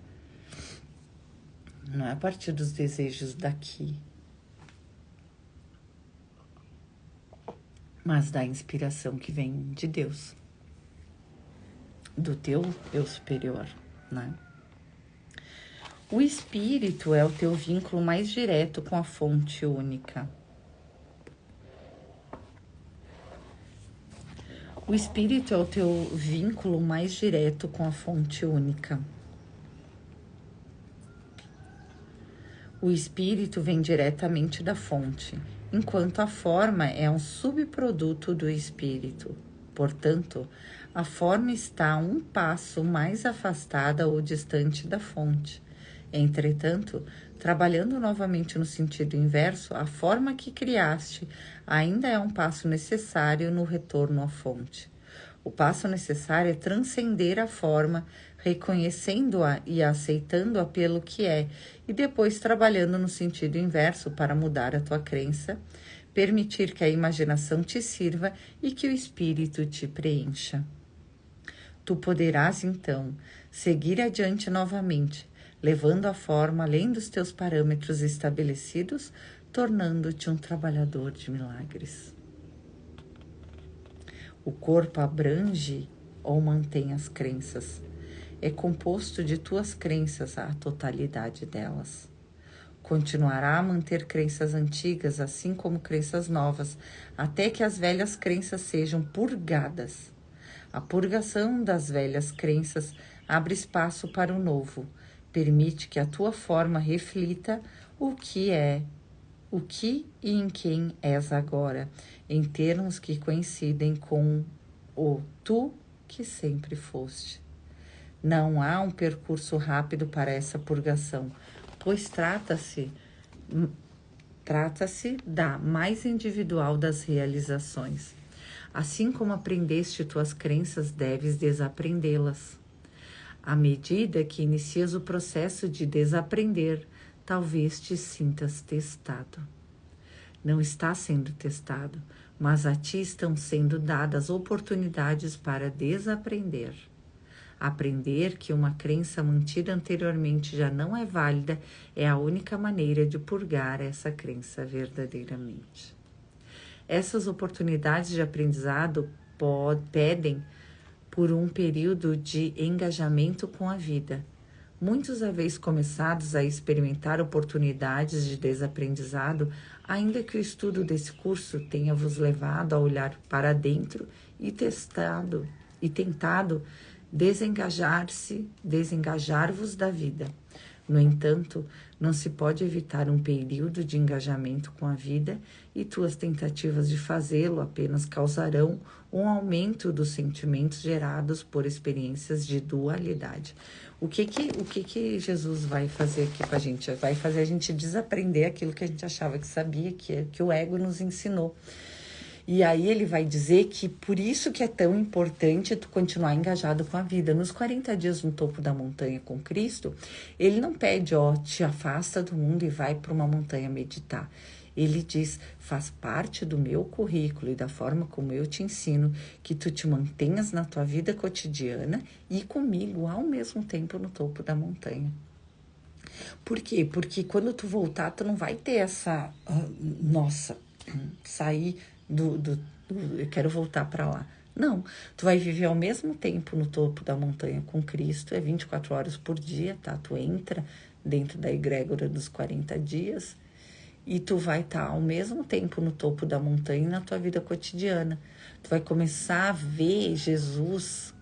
[SPEAKER 1] Não é a partir dos desejos daqui, mas da inspiração que vem de Deus, do teu eu superior, né? O espírito é o teu vínculo mais direto com a fonte única. O espírito é o teu vínculo mais direto com a fonte única. O espírito vem diretamente da fonte, enquanto a forma é um subproduto do espírito. Portanto, a forma está um passo mais afastada ou distante da fonte. Entretanto, trabalhando novamente no sentido inverso, a forma que criaste ainda é um passo necessário no retorno à fonte. O passo necessário é transcender a forma, reconhecendo-a e aceitando-a pelo que é, e depois trabalhando no sentido inverso para mudar a tua crença, permitir que a imaginação te sirva e que o espírito te preencha. Tu poderás, então, seguir adiante novamente, levando a forma além dos teus parâmetros estabelecidos, tornando-te um trabalhador de milagres. O corpo abrange ou mantém as crenças. É composto de tuas crenças a totalidade delas. Continuará a manter crenças antigas, assim como crenças novas, até que as velhas crenças sejam purgadas. A purgação das velhas crenças abre espaço para o novo. Permite que a tua forma reflita o que e em quem és agora, em termos que coincidem com o tu que sempre foste. Não há um percurso rápido para essa purgação, pois trata-se da mais individual das realizações. Assim como aprendeste tuas crenças, deves desaprendê-las. À medida que inicias o processo de desaprender, talvez te sintas testado. Não está sendo testado, mas a ti estão sendo dadas oportunidades para desaprender. Aprender que uma crença mantida anteriormente já não é válida é a única maneira de purgar essa crença verdadeiramente. Essas oportunidades de aprendizado pedem por um período de engajamento com a vida. Muitos haveis começados a experimentar oportunidades de desaprendizado, ainda que o estudo desse curso tenha vos levado a olhar para dentro e tentado desengajar-vos da vida. No entanto, não se pode evitar um período de engajamento com a vida e tuas tentativas de fazê-lo apenas causarão um aumento dos sentimentos gerados por experiências de dualidade. O que Jesus vai fazer aqui com a gente? Vai fazer a gente desaprender aquilo que a gente achava que sabia, que o ego nos ensinou. E aí ele vai dizer que por isso que é tão importante tu continuar engajado com a vida. Nos 40 dias no topo da montanha com Cristo, ele não pede, te afasta do mundo e vai para uma montanha meditar. Ele diz, faz parte do meu currículo e da forma como eu te ensino que tu te mantenhas na tua vida cotidiana e comigo ao mesmo tempo no topo da montanha. Por quê? Porque quando tu voltar, tu não vai ter essa, sair eu quero voltar para lá. Não, tu vai viver ao mesmo tempo no topo da montanha com Cristo, é 24 horas por dia, tá? Tu entra dentro da egrégora dos 40 dias e tu vai estar ao mesmo tempo no topo da montanha na tua vida cotidiana. Tu vai começar a ver Jesus,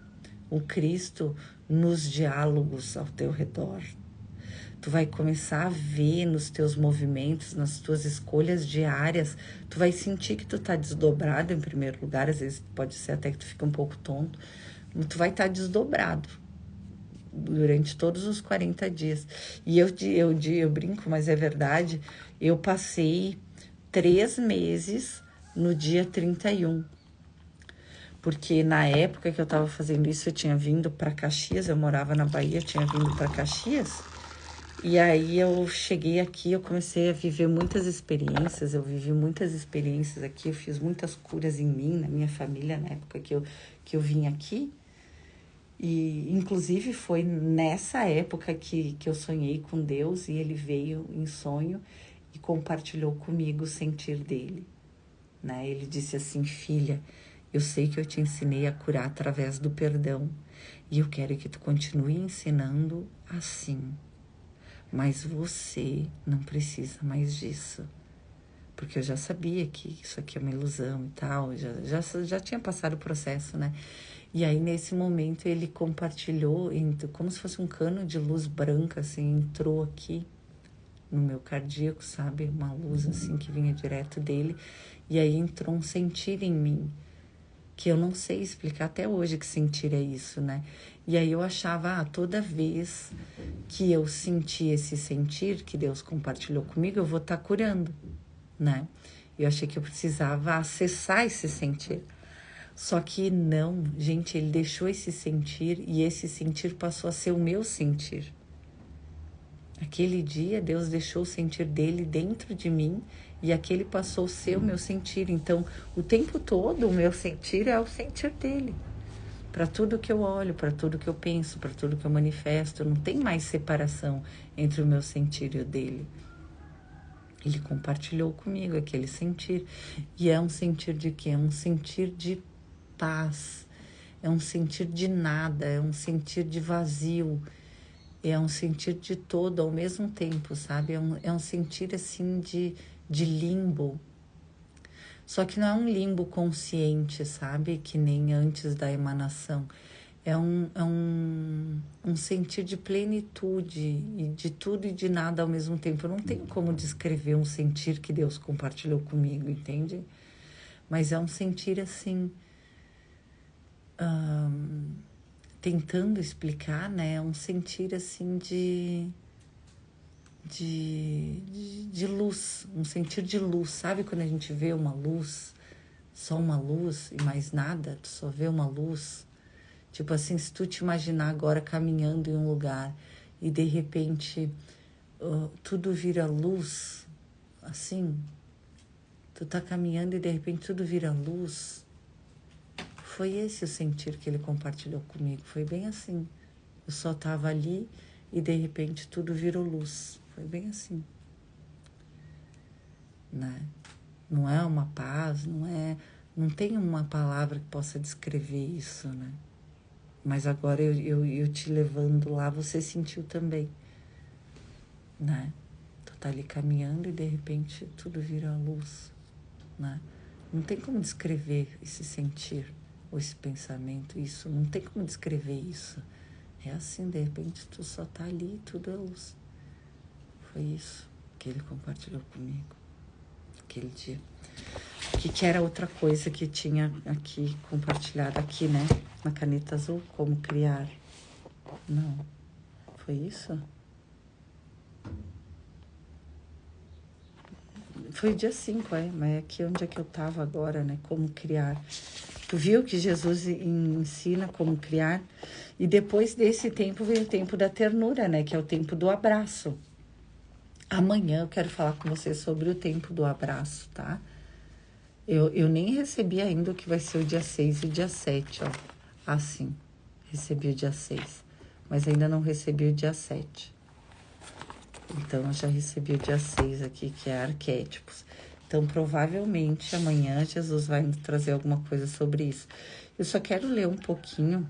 [SPEAKER 1] o Cristo, nos diálogos ao teu redor. Tu vai começar a ver nos teus movimentos, nas tuas escolhas diárias, tu vai sentir que tu tá desdobrado em primeiro lugar, às vezes pode ser até que tu fique um pouco tonto, mas tu vai estar desdobrado durante todos os 40 dias. E eu brinco, mas é verdade, eu passei 3 meses no dia 31. Porque na época que eu tava fazendo isso, eu tinha vindo para Caxias, eu morava na Bahia, tinha vindo para Caxias. E aí eu cheguei aqui, eu comecei a viver muitas experiências, eu vivi muitas experiências aqui, eu fiz muitas curas em mim, na minha família, na época que eu vim aqui. E inclusive foi nessa época que eu sonhei com Deus e ele veio em sonho e compartilhou comigo o sentir dele. Né? Ele disse assim, filha, eu sei que eu te ensinei a curar através do perdão e eu quero que tu continue ensinando assim. Mas você não precisa mais disso. Porque eu já sabia que isso aqui é uma ilusão e tal. Já tinha passado o processo, né? E aí, nesse momento, ele compartilhou, como se fosse um cano de luz branca, assim, entrou aqui no meu cardíaco, sabe? Uma luz, assim, que vinha direto dele. E aí entrou um sentir em mim, que eu não sei explicar até hoje que sentir é isso, né? E aí eu achava, toda vez que eu senti esse sentir que Deus compartilhou comigo, eu vou estar curando, né? Eu achei que eu precisava acessar esse sentir. Só que não, gente, ele deixou esse sentir e esse sentir passou a ser o meu sentir. Aquele dia, Deus deixou o sentir dele dentro de mim e aquele passou a ser o meu sentir. Então, o tempo todo, o meu sentir é o sentir dele. Para tudo que eu olho, para tudo que eu penso, para tudo que eu manifesto, não tem mais separação entre o meu sentir e o dele. Ele compartilhou comigo aquele sentir. E é um sentir de quê? É um sentir de paz. É um sentir de nada, é um sentir de vazio. É um sentir de todo ao mesmo tempo, sabe? É um sentir assim de limbo. Só que não é um limbo consciente, sabe? Que nem antes da emanação. É um sentir de plenitude e de tudo e de nada ao mesmo tempo. Eu não tenho como descrever um sentir que Deus compartilhou comigo, entende? Mas é um sentir assim, tentando explicar, né? É um sentir assim de luz, um sentir de luz. Sabe quando a gente vê uma luz, só uma luz e mais nada, tu só vê uma luz? Tipo assim, se tu te imaginar agora caminhando em um lugar e de repente tudo vira luz, assim, tu tá caminhando e de repente tudo vira luz. Foi esse o sentir que ele compartilhou comigo, foi bem assim. Eu só tava ali e de repente tudo virou luz. Foi bem assim, né? Não é uma paz, não tem uma palavra que possa descrever isso, né? Mas agora eu te levando lá, você sentiu também, né? Tu tá ali caminhando e de repente tudo vira luz, né? Não tem como descrever esse sentir ou esse pensamento, isso, não tem como descrever isso. É assim, de repente tu só tá ali e tudo é luz. Foi isso que ele compartilhou comigo aquele dia. O que era outra coisa que tinha aqui compartilhado aqui, né? Na caneta azul, como criar. Não. Foi isso? Foi o dia 5, mas aqui onde é que eu tava agora, né? Como criar. Tu viu que Jesus ensina como criar? E depois desse tempo vem o tempo da ternura, né? Que é o tempo do abraço. Amanhã eu quero falar com vocês sobre o tempo do abraço, tá? Eu nem recebi ainda o que vai ser o dia 6 e o dia 7, ó. Assim, recebi o dia 6, mas ainda não recebi o dia 7. Então, eu já recebi o dia 6 aqui, que é arquétipos. Então, provavelmente, amanhã Jesus vai nos trazer alguma coisa sobre isso. Eu só quero ler um pouquinho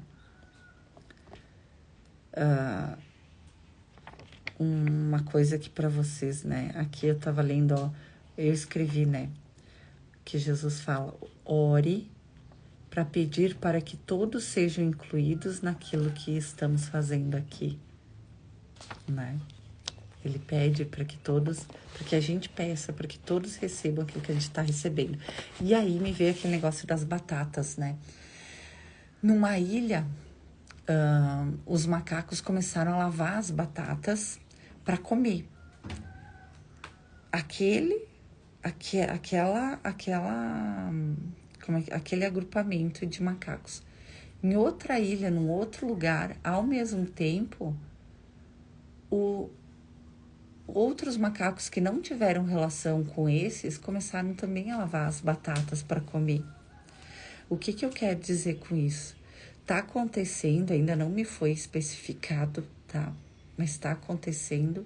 [SPEAKER 1] uma coisa aqui para vocês, né? Aqui eu tava lendo, ó, eu escrevi, né? Que Jesus fala, ore para pedir para que todos sejam incluídos naquilo que estamos fazendo aqui, né? Ele pede para que todos, para que a gente peça, para que todos recebam aquilo que a gente está recebendo. E aí me veio aquele negócio das batatas, né? Numa ilha, os macacos começaram a lavar as batatas para comer. Aquele agrupamento de macacos. Em outra ilha, num outro lugar, ao mesmo tempo, outros macacos que não tiveram relação com esses começaram também a lavar as batatas para comer. O que eu quero dizer com isso? Tá acontecendo, ainda não me foi especificado, tá? Mas está acontecendo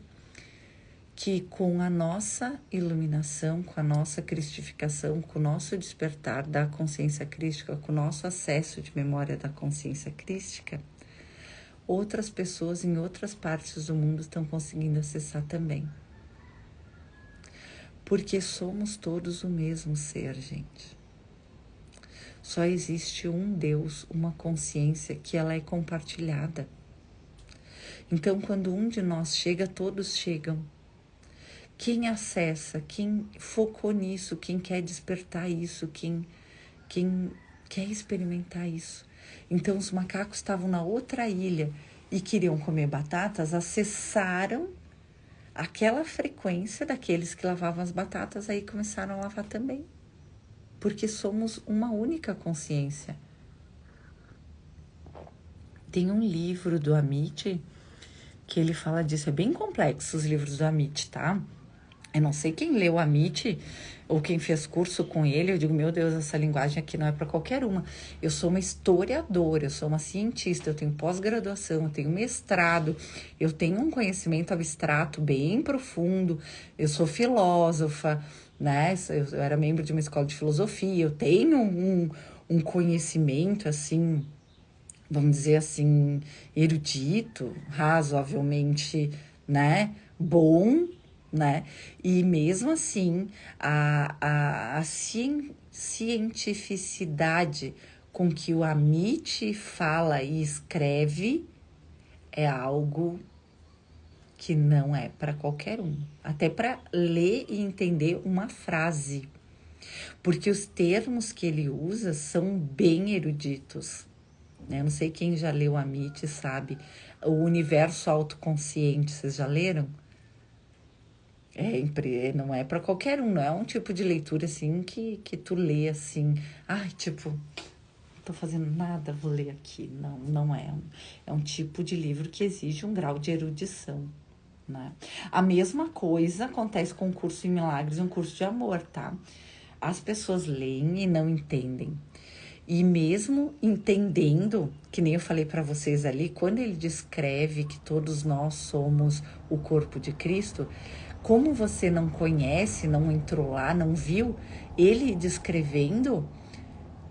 [SPEAKER 1] que com a nossa iluminação, com a nossa cristificação, com o nosso despertar da consciência crística, com o nosso acesso de memória da consciência crística, outras pessoas em outras partes do mundo estão conseguindo acessar também. Porque somos todos o mesmo ser, gente. Só existe um Deus, uma consciência que ela é compartilhada. Então, quando um de nós chega, todos chegam. Quem acessa, quem focou nisso, quem quer despertar isso, quem quer experimentar isso. Então, os macacos estavam na outra ilha e queriam comer batatas, acessaram aquela frequência daqueles que lavavam as batatas, aí começaram a lavar também. Porque somos uma única consciência. Tem um livro do Amit que ele fala disso, é bem complexo os livros do Amit, tá? Eu não sei quem leu o Amit ou quem fez curso com ele, eu digo, meu Deus, essa linguagem aqui não é para qualquer uma. Eu sou uma historiadora, eu sou uma cientista, eu tenho pós-graduação, eu tenho mestrado, eu tenho um conhecimento abstrato bem profundo, eu sou filósofa, né? Eu era membro de uma escola de filosofia, eu tenho um conhecimento, assim, vamos dizer assim, erudito, razoavelmente, né? Bom, né? E mesmo assim, a cientificidade com que o Amit fala e escreve é algo que não é para qualquer um. Até para ler e entender uma frase. Porque os termos que ele usa são bem eruditos. Né? Eu não sei quem já leu Amit, sabe? O Universo Autoconsciente, vocês já leram? Não é para qualquer um, não é um tipo de leitura assim que tu lê assim, ai, tipo, não tô fazendo nada, vou ler aqui. Não, não é. É um tipo de livro que exige um grau de erudição, né? A mesma coisa acontece com o curso em Milagres e um curso de amor, tá? As pessoas leem e não entendem. E mesmo entendendo, que nem eu falei para vocês ali, quando ele descreve que todos nós somos o corpo de Cristo, como você não conhece, não entrou lá, não viu, ele descrevendo,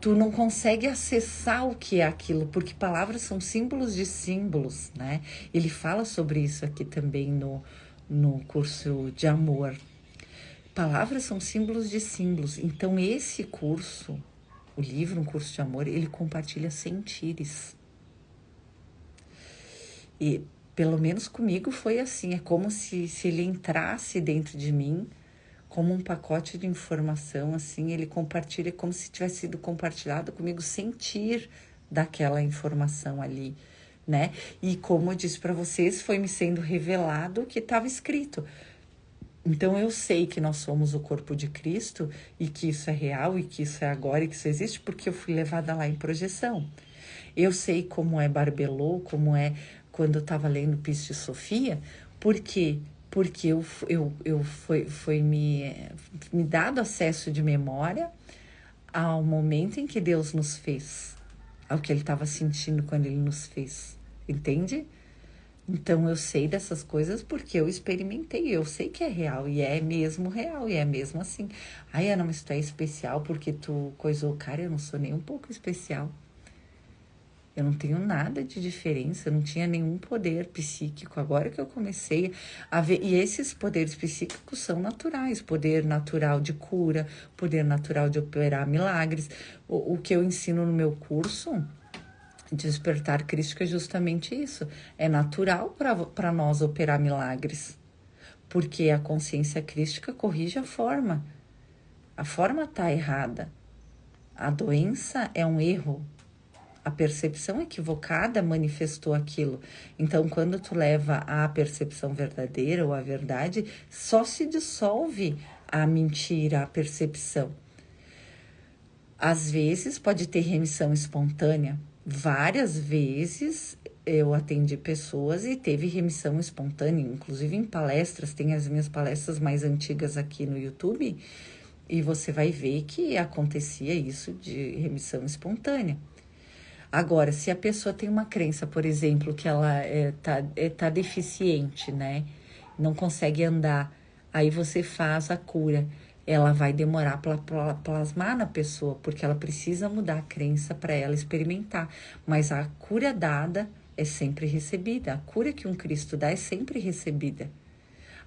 [SPEAKER 1] tu não consegue acessar o que é aquilo, porque palavras são símbolos de símbolos, né? Ele fala sobre isso aqui também no curso de amor. Palavras são símbolos de símbolos. Então, esse curso, o livro, um curso de amor, ele compartilha sentires. E Pelo menos comigo foi assim, é como se ele entrasse dentro de mim, como um pacote de informação, assim, ele compartilha como se tivesse sido compartilhado comigo, sentir daquela informação ali, né? E como eu disse para vocês, foi me sendo revelado o que estava escrito. Então eu sei que nós somos o corpo de Cristo e que isso é real e que isso é agora e que isso existe porque eu fui levada lá em projeção. Eu sei como é Barbelô, como é quando eu estava lendo Piste Sofia, por quê? Porque foi me dado acesso de memória ao momento em que Deus nos fez, ao que ele estava sentindo quando ele nos fez, entende? Então eu sei dessas coisas porque eu experimentei, eu sei que é real e é mesmo real e é mesmo assim. Ai, Ana, mas tu é especial porque tu coisou, cara, eu não sou nem um pouco especial. Eu não tenho nada de diferença, eu não tinha nenhum poder psíquico. Agora que eu comecei a ver. E esses poderes psíquicos são naturais: poder natural de cura, poder natural de operar milagres. O que eu ensino no meu curso, Despertar Crístico, é justamente isso. É natural para nós operar milagres, porque a consciência crística corrige a forma. A forma está errada. A doença é um erro. A percepção equivocada manifestou aquilo. Então, quando tu leva à percepção verdadeira ou à verdade, só se dissolve a mentira, a percepção. Às vezes pode ter remissão espontânea. Várias vezes eu atendi pessoas e teve remissão espontânea, inclusive em palestras. Tem as minhas palestras mais antigas aqui no YouTube e você vai ver que acontecia isso de remissão espontânea. Agora, se a pessoa tem uma crença, por exemplo, que ela tá deficiente, né? Não consegue andar, aí você faz a cura. Ela vai demorar para plasmar na pessoa, porque ela precisa mudar a crença para ela experimentar. Mas a cura dada é sempre recebida. A cura que um Cristo dá é sempre recebida.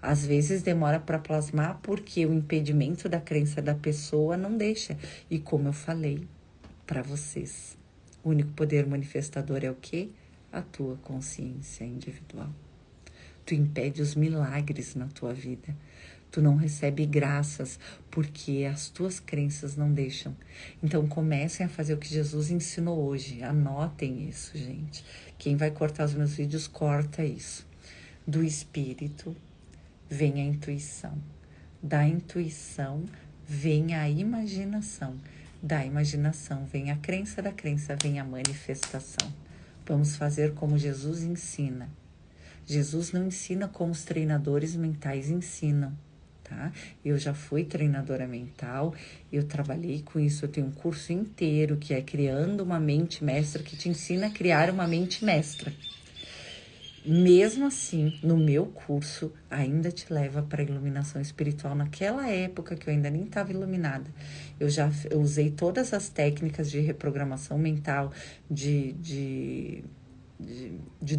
[SPEAKER 1] Às vezes demora para plasmar porque o impedimento da crença da pessoa não deixa. E como eu falei para vocês, o único poder manifestador é o quê? A tua consciência individual. Tu impede os milagres na tua vida. Tu não recebe graças porque as tuas crenças não deixam. Então comecem a fazer o que Jesus ensinou hoje. Anotem isso, gente. Quem vai cortar os meus vídeos, corta isso. Do espírito vem a intuição. Da intuição vem a imaginação. Da imaginação vem a crença, da crença vem a manifestação. Vamos fazer como Jesus ensina. Jesus não ensina como os treinadores mentais ensinam, tá? Eu já fui treinadora mental, eu trabalhei com isso, eu tenho um curso inteiro que é Criando uma Mente Mestra, que te ensina a criar uma mente mestra. Mesmo assim, no meu curso, ainda te leva para a iluminação espiritual. Naquela época que eu ainda nem estava iluminada, eu usei todas as técnicas de reprogramação mental, de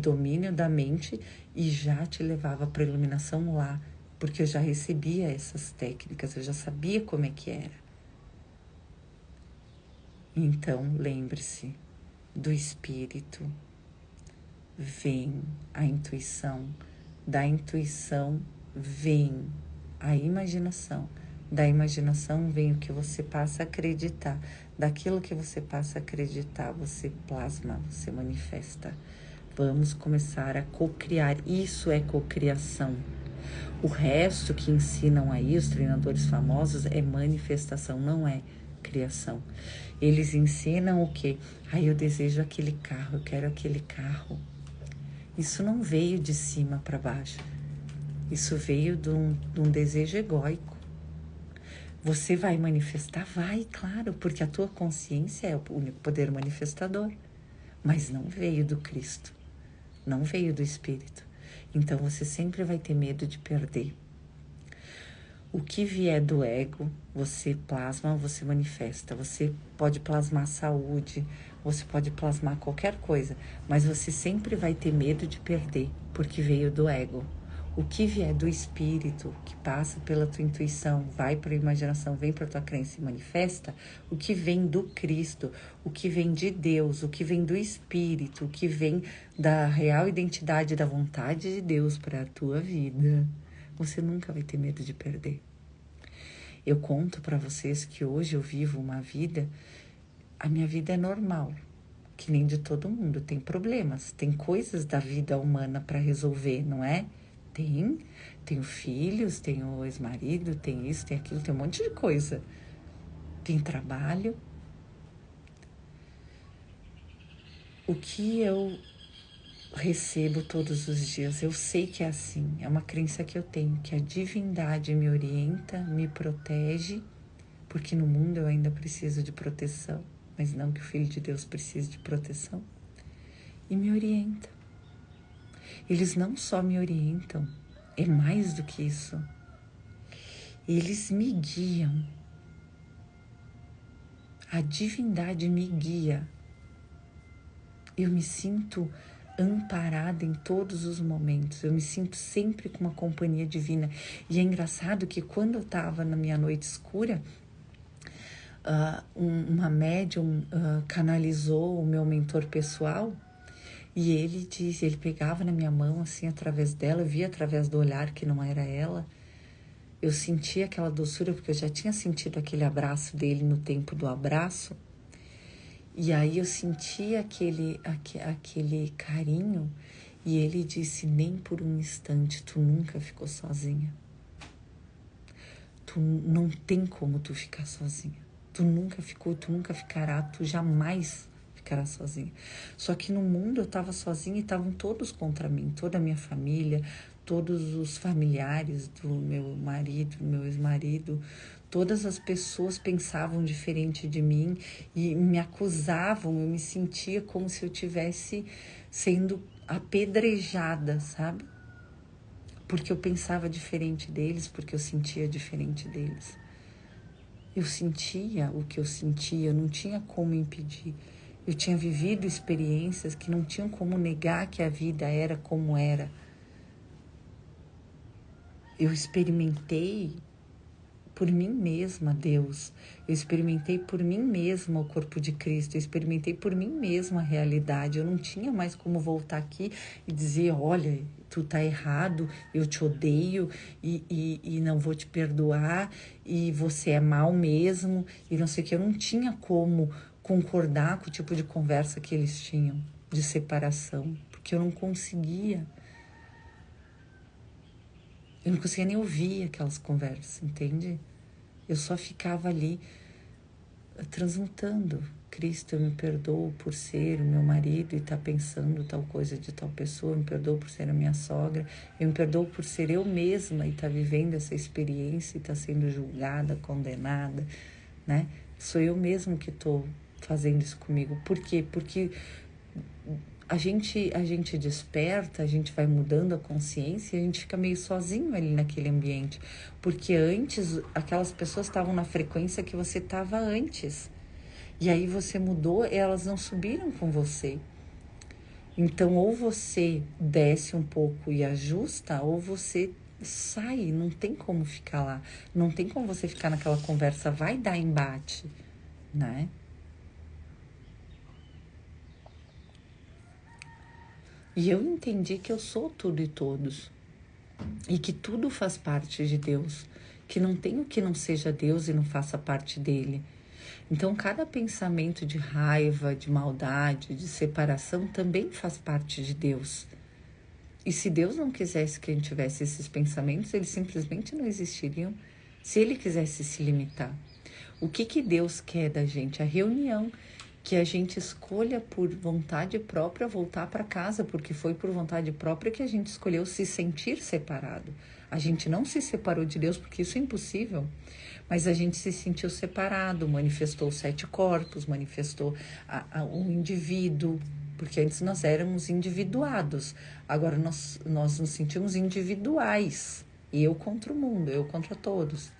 [SPEAKER 1] domínio da mente e já te levava para a iluminação lá, porque eu já recebia essas técnicas, eu já sabia como é que era. Então, lembre-se, do espírito vem a intuição, da intuição vem a imaginação, da imaginação vem o que você passa a acreditar, daquilo que você passa a acreditar, você plasma, você manifesta. Vamos começar a cocriar, isso é cocriação. O resto que ensinam aí os treinadores famosos é manifestação, não é criação. Eles ensinam o quê? Eu desejo aquele carro, eu quero aquele carro. Isso não veio de cima para baixo. Isso veio de um desejo egóico. Você vai manifestar? Vai, claro, porque a tua consciência é o único poder manifestador. Mas não veio do Cristo. Não veio do Espírito. Então você sempre vai ter medo de perder. O que vier do ego, você plasma, você manifesta. Você pode plasmar saúde, você pode plasmar qualquer coisa, mas você sempre vai ter medo de perder, porque veio do ego. O que vier do espírito, que passa pela tua intuição, vai para a imaginação, vem para a tua crença e manifesta, o que vem do Cristo, o que vem de Deus, o que vem do espírito, o que vem da real identidade, da vontade de Deus para a tua vida, você nunca vai ter medo de perder. Eu conto para vocês que hoje eu vivo uma vida, a minha vida é normal, que nem de todo mundo, tem problemas, tem coisas da vida humana para resolver, não é? Tenho filhos, tenho ex-marido, tem isso, tem aquilo, tem um monte de coisa. Tem trabalho. O que eu recebo todos os dias, eu sei que é assim, é uma crença que eu tenho, que a divindade me orienta, me protege, porque no mundo eu ainda preciso de proteção, mas não que o Filho de Deus precise de proteção, e me orienta. Eles não só me orientam, é mais do que isso. Eles me guiam. A divindade me guia. Eu me sinto amparada em todos os momentos. Eu me sinto sempre com uma companhia divina. E é engraçado que quando eu estava na minha noite escura, uma médium canalizou o meu mentor pessoal. E ele pegava na minha mão, assim, através dela, eu via através do olhar que não era ela. Eu sentia aquela doçura, porque eu já tinha sentido aquele abraço dele no tempo do abraço. E aí eu sentia aquele carinho. E ele disse, nem por um instante, tu nunca ficou sozinha. Tu não tem como tu ficar sozinha. Tu nunca ficou, tu nunca ficará, tu jamais ficará sozinha. Só que no mundo eu estava sozinha e estavam todos contra mim, toda a minha família, todos os familiares do meu marido, do meu ex-marido, todas as pessoas pensavam diferente de mim e me acusavam, eu me sentia como se eu tivesse sendo apedrejada, sabe? Porque eu pensava diferente deles, porque eu sentia diferente deles. Eu sentia o que eu sentia, não tinha como impedir. Eu tinha vivido experiências que não tinham como negar que a vida era como era. Eu experimentei por mim mesma Deus. Eu experimentei por mim mesma o corpo de Cristo. Eu experimentei por mim mesma a realidade. Eu não tinha mais como voltar aqui e dizer, olha, tu tá errado, eu te odeio e não vou te perdoar e você é mal mesmo e não sei o que. Eu não tinha como concordar com o tipo de conversa que eles tinham de separação, porque eu não conseguia. Eu não conseguia nem ouvir aquelas conversas, entende? Eu só ficava ali transmutando. Cristo, eu me perdoo por ser o meu marido e estar pensando tal coisa de tal pessoa, eu me perdoo por ser a minha sogra, eu me perdoo por ser eu mesma e estar vivendo essa experiência e estar sendo julgada, condenada, né? Sou eu mesmo que estou fazendo isso comigo. Por quê? Porque a gente desperta, a gente vai mudando a consciência e a gente fica meio sozinho ali naquele ambiente. Porque antes, aquelas pessoas estavam na frequência que você estava antes. E aí você mudou e elas não subiram com você. Então, ou você desce um pouco e ajusta, ou você sai. Não tem como ficar lá. Não tem como você ficar naquela conversa. Vai dar embate, né? E eu entendi que eu sou tudo e todos. E que tudo faz parte de Deus. Que não tem o que não seja Deus e não faça parte dele. Então, cada pensamento de raiva, de maldade, de separação também faz parte de Deus. E se Deus não quisesse que a gente tivesse esses pensamentos, eles simplesmente não existiriam. Se Ele quisesse se limitar. O que Deus quer da gente? A reunião. Que a gente escolha por vontade própria voltar para casa, porque foi por vontade própria que a gente escolheu se sentir separado. A gente não se separou de Deus, porque isso é impossível, mas a gente se sentiu separado, manifestou 7 corpos, manifestou um indivíduo, porque antes nós éramos individuados, agora nós nos sentimos individuais, eu contra o mundo, eu contra todos.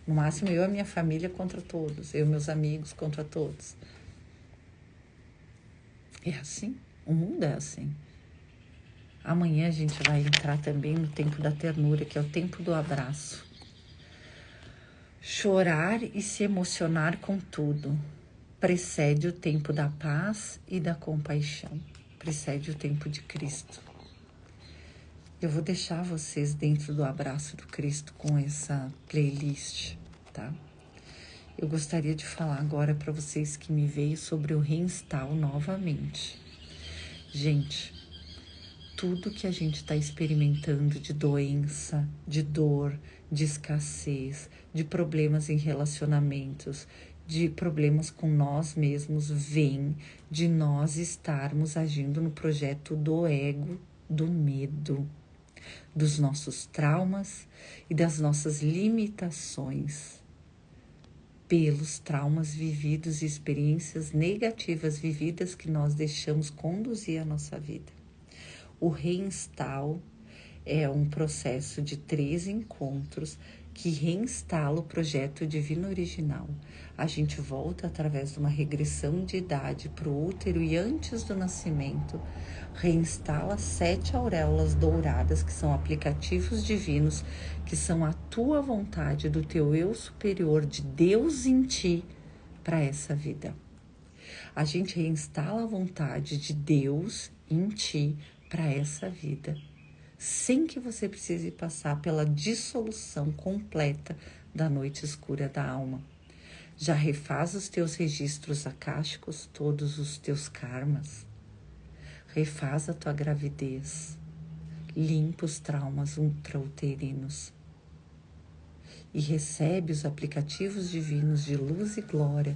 [SPEAKER 1] No máximo eu e a minha família contra todos, eu e meus amigos contra todos. É assim, o mundo é assim. Amanhã a gente vai entrar também no tempo da ternura, que é o tempo do abraço. Chorar e se emocionar com tudo precede o tempo da paz e da compaixão. Precede o tempo de Cristo. Eu vou deixar vocês dentro do abraço do Cristo com essa playlist, tá? Eu gostaria de falar agora para vocês que me veio sobre o reinstalo novamente. Gente, tudo que a gente está experimentando de doença, de dor, de escassez, de problemas em relacionamentos, de problemas com nós mesmos, vem de nós estarmos agindo no projeto do ego, do medo, dos nossos traumas e das nossas limitações, pelos traumas vividos e experiências negativas vividas que nós deixamos conduzir a nossa vida. O reinstalo é um processo de 3 encontros que reinstala o projeto divino original. A gente volta através de uma regressão de idade para o útero e antes do nascimento, reinstala 7 auréolas douradas, que são aplicativos divinos, que são a tua vontade do teu eu superior, de Deus em ti, para essa vida. A gente reinstala a vontade de Deus em ti para essa vida, sem que você precise passar pela dissolução completa da noite escura da alma. Já refaz os teus registros akáshicos, todos os teus karmas. Refaz a tua gravidez. Limpa os traumas intrauterinos. E recebe os aplicativos divinos de luz e glória,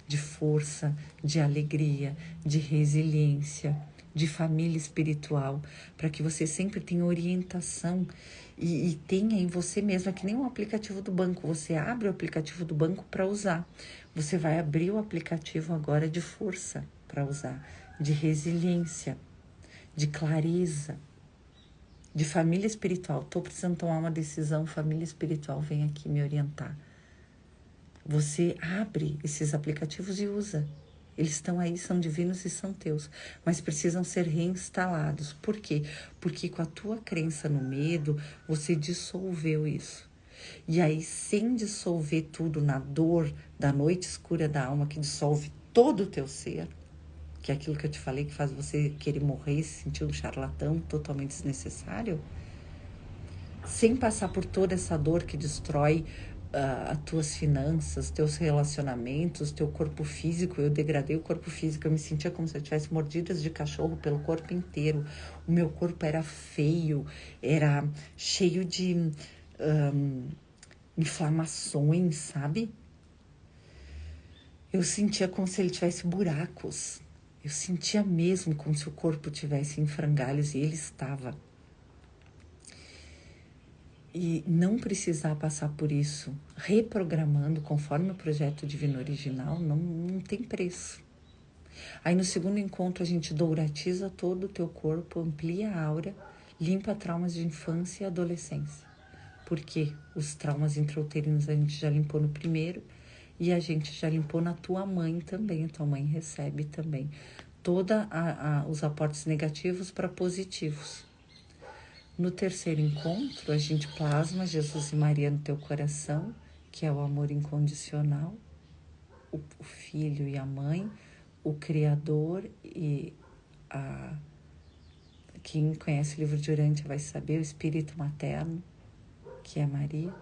[SPEAKER 1] de força, de alegria, de resiliência, de família espiritual, para que você sempre tenha orientação e tenha em você mesma, que nem um aplicativo do banco. Você abre o aplicativo do banco para usar. Você vai abrir o aplicativo agora de força para usar, de resiliência, de clareza, de família espiritual. Estou precisando tomar uma decisão, família espiritual, vem aqui me orientar. Você abre esses aplicativos e usa. Eles estão aí, são divinos e são teus, mas precisam ser reinstalados. Por quê? Porque com a tua crença no medo, você dissolveu isso. E aí, sem dissolver tudo na dor da noite escura da alma, que dissolve todo o teu ser, que é aquilo que eu te falei, que faz você querer morrer, se sentir um charlatão totalmente desnecessário, sem passar por toda essa dor que destrói as tuas finanças, teus relacionamentos, teu corpo físico. Eu degradei o corpo físico, eu me sentia como se eu tivesse mordidas de cachorro pelo corpo inteiro. O meu corpo era feio, era cheio de inflamações, sabe? Eu sentia como se ele tivesse buracos. Eu sentia mesmo como se o corpo tivesse em frangalhos, e ele estava. E não precisar passar por isso, reprogramando conforme o projeto divino original, não tem preço. Aí no segundo encontro a gente douratiza todo o teu corpo, amplia a aura, limpa traumas de infância e adolescência. Porque os traumas intrauterinos a gente já limpou no primeiro e a gente já limpou na tua mãe também. A tua mãe recebe também todos os aportes negativos para positivos. No terceiro encontro, a gente plasma Jesus e Maria no teu coração, que é o amor incondicional, o filho e a mãe, o Criador e quem conhece o livro de Urântia vai saber, o espírito materno, que é Maria.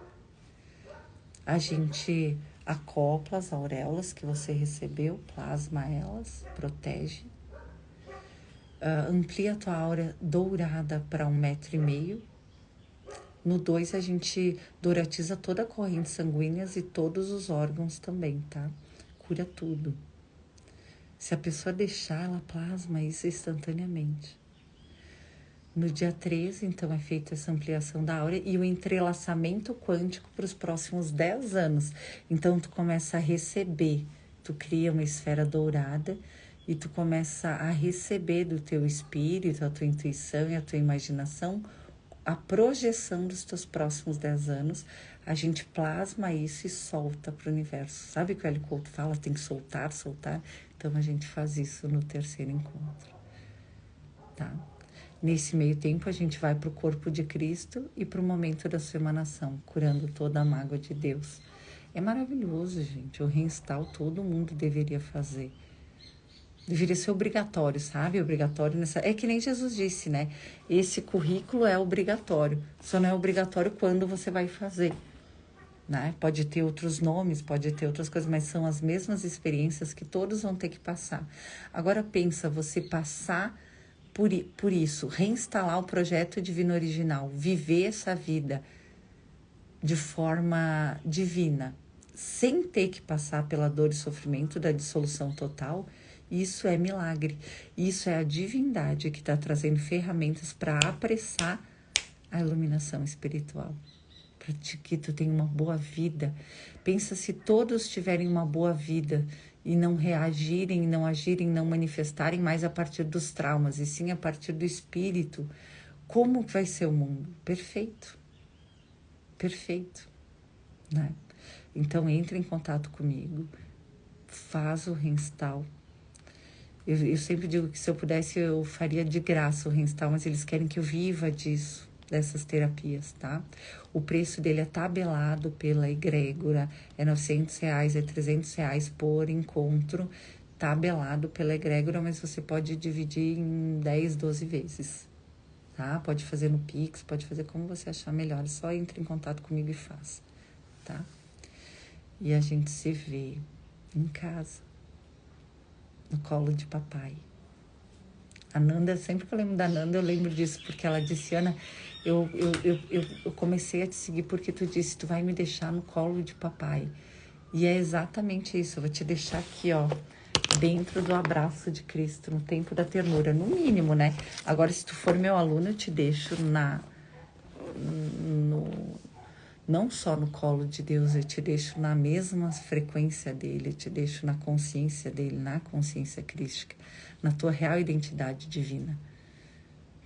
[SPEAKER 1] A gente acopla as auréolas que você recebeu, plasma elas, protege. Amplia a tua aura dourada para 1,5 m. No 2, a gente douratiza toda a corrente sanguínea e todos os órgãos também, tá? Cura tudo. Se a pessoa deixar, ela plasma isso instantaneamente. No dia 13, então, é feita essa ampliação da aura e o entrelaçamento quântico para os próximos 10 anos. Então, tu começa a receber, tu cria uma esfera dourada e tu começa a receber do teu espírito, a tua intuição e a tua imaginação, a projeção dos teus próximos 10 anos. A gente plasma isso e solta para o universo. Sabe o que o Hélio Couto fala? Tem que soltar, soltar. Então, a gente faz isso no terceiro encontro, tá? Nesse meio tempo, a gente vai para o corpo de Cristo e para o momento da sua emanação, curando toda a mágoa de Deus. É maravilhoso, gente. O reinstall todo mundo deveria fazer. Deveria ser obrigatório, sabe? Obrigatório nessa... É que nem Jesus disse, né? Esse currículo é obrigatório. Só não é obrigatório quando você vai fazer, né? Pode ter outros nomes, pode ter outras coisas, mas são as mesmas experiências que todos vão ter que passar. Agora pensa, você passar por isso, reinstalar o projeto divino original, viver essa vida de forma divina, sem ter que passar pela dor e sofrimento da dissolução total, isso é milagre. Isso é a divindade que está trazendo ferramentas para apressar a iluminação espiritual, para que tu tenha uma boa vida. Pensa se todos tiverem uma boa vida e não reagirem, não agirem, não manifestarem mais a partir dos traumas, e sim a partir do espírito, como vai ser o mundo? Perfeito. Perfeito, né? Então, entre em contato comigo, faz o reinstall. Eu sempre digo que se eu pudesse, eu faria de graça o reinstall, mas eles querem que eu viva disso, dessas terapias, tá? O preço dele é tabelado pela egrégora, é R$900, é R$300 por encontro, tabelado pela egrégora, mas você pode dividir em 10, 12 vezes, tá? Pode fazer no Pix, pode fazer como você achar melhor, só entre em contato comigo e faz, tá? E a gente se vê em casa, no colo de papai. A Nanda, sempre que eu lembro da Nanda, eu lembro disso, porque ela disse, Ana, eu comecei a te seguir porque tu disse, tu vai me deixar no colo de papai. E é exatamente isso, eu vou te deixar aqui, ó, dentro do abraço de Cristo, no tempo da ternura, no mínimo, né? Agora, se tu for meu aluno, eu te deixo não só no colo de Deus, eu te deixo na mesma frequência dele, eu te deixo na consciência dele, na consciência crística, na tua real identidade divina.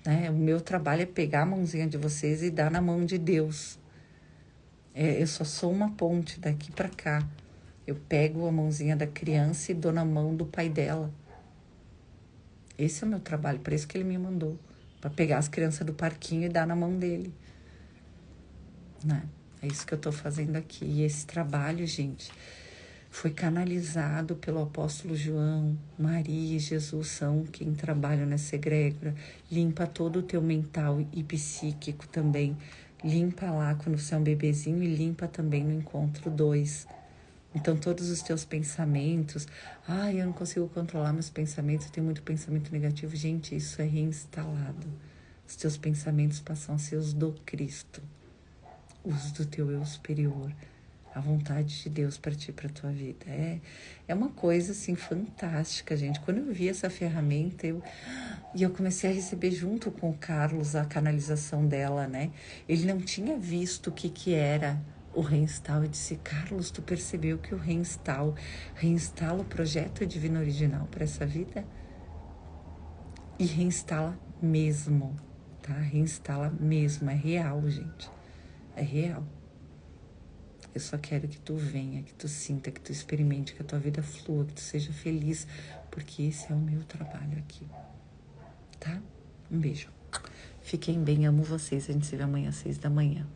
[SPEAKER 1] Né? O meu trabalho é pegar a mãozinha de vocês e dar na mão de Deus. Eu só sou uma ponte daqui para cá. Eu pego a mãozinha da criança e dou na mão do pai dela. Esse é o meu trabalho, por isso que ele me mandou. Para pegar as crianças do parquinho e dar na mão dele. Né? É isso que eu tô fazendo aqui. E esse trabalho, gente, foi canalizado pelo apóstolo João. Maria e Jesus são quem trabalham nessa egrégora. Limpa todo o teu mental e psíquico também. Limpa lá quando você é um bebezinho e limpa também no encontro 2. Então, todos os teus pensamentos... eu não consigo controlar meus pensamentos, eu tenho muito pensamento negativo. Gente, isso é reinstalado. Os teus pensamentos passam a ser os do Cristo. Os do teu eu superior, a vontade de Deus para ti, para tua vida. É uma coisa, assim, fantástica, gente. Quando eu vi essa ferramenta, eu comecei a receber junto com o Carlos a canalização dela, né? Ele não tinha visto o que era o reinstall. Eu disse, Carlos, tu percebeu que o reinstala o projeto divino original para essa vida? E reinstala mesmo, tá? Reinstala mesmo, é real, gente. É real. Eu só quero que tu venha, que tu sinta, que tu experimente, que a tua vida flua, que tu seja feliz, porque esse é o meu trabalho aqui. Tá? Um beijo. Fiquem bem, amo vocês. A gente se vê amanhã às 6 da manhã.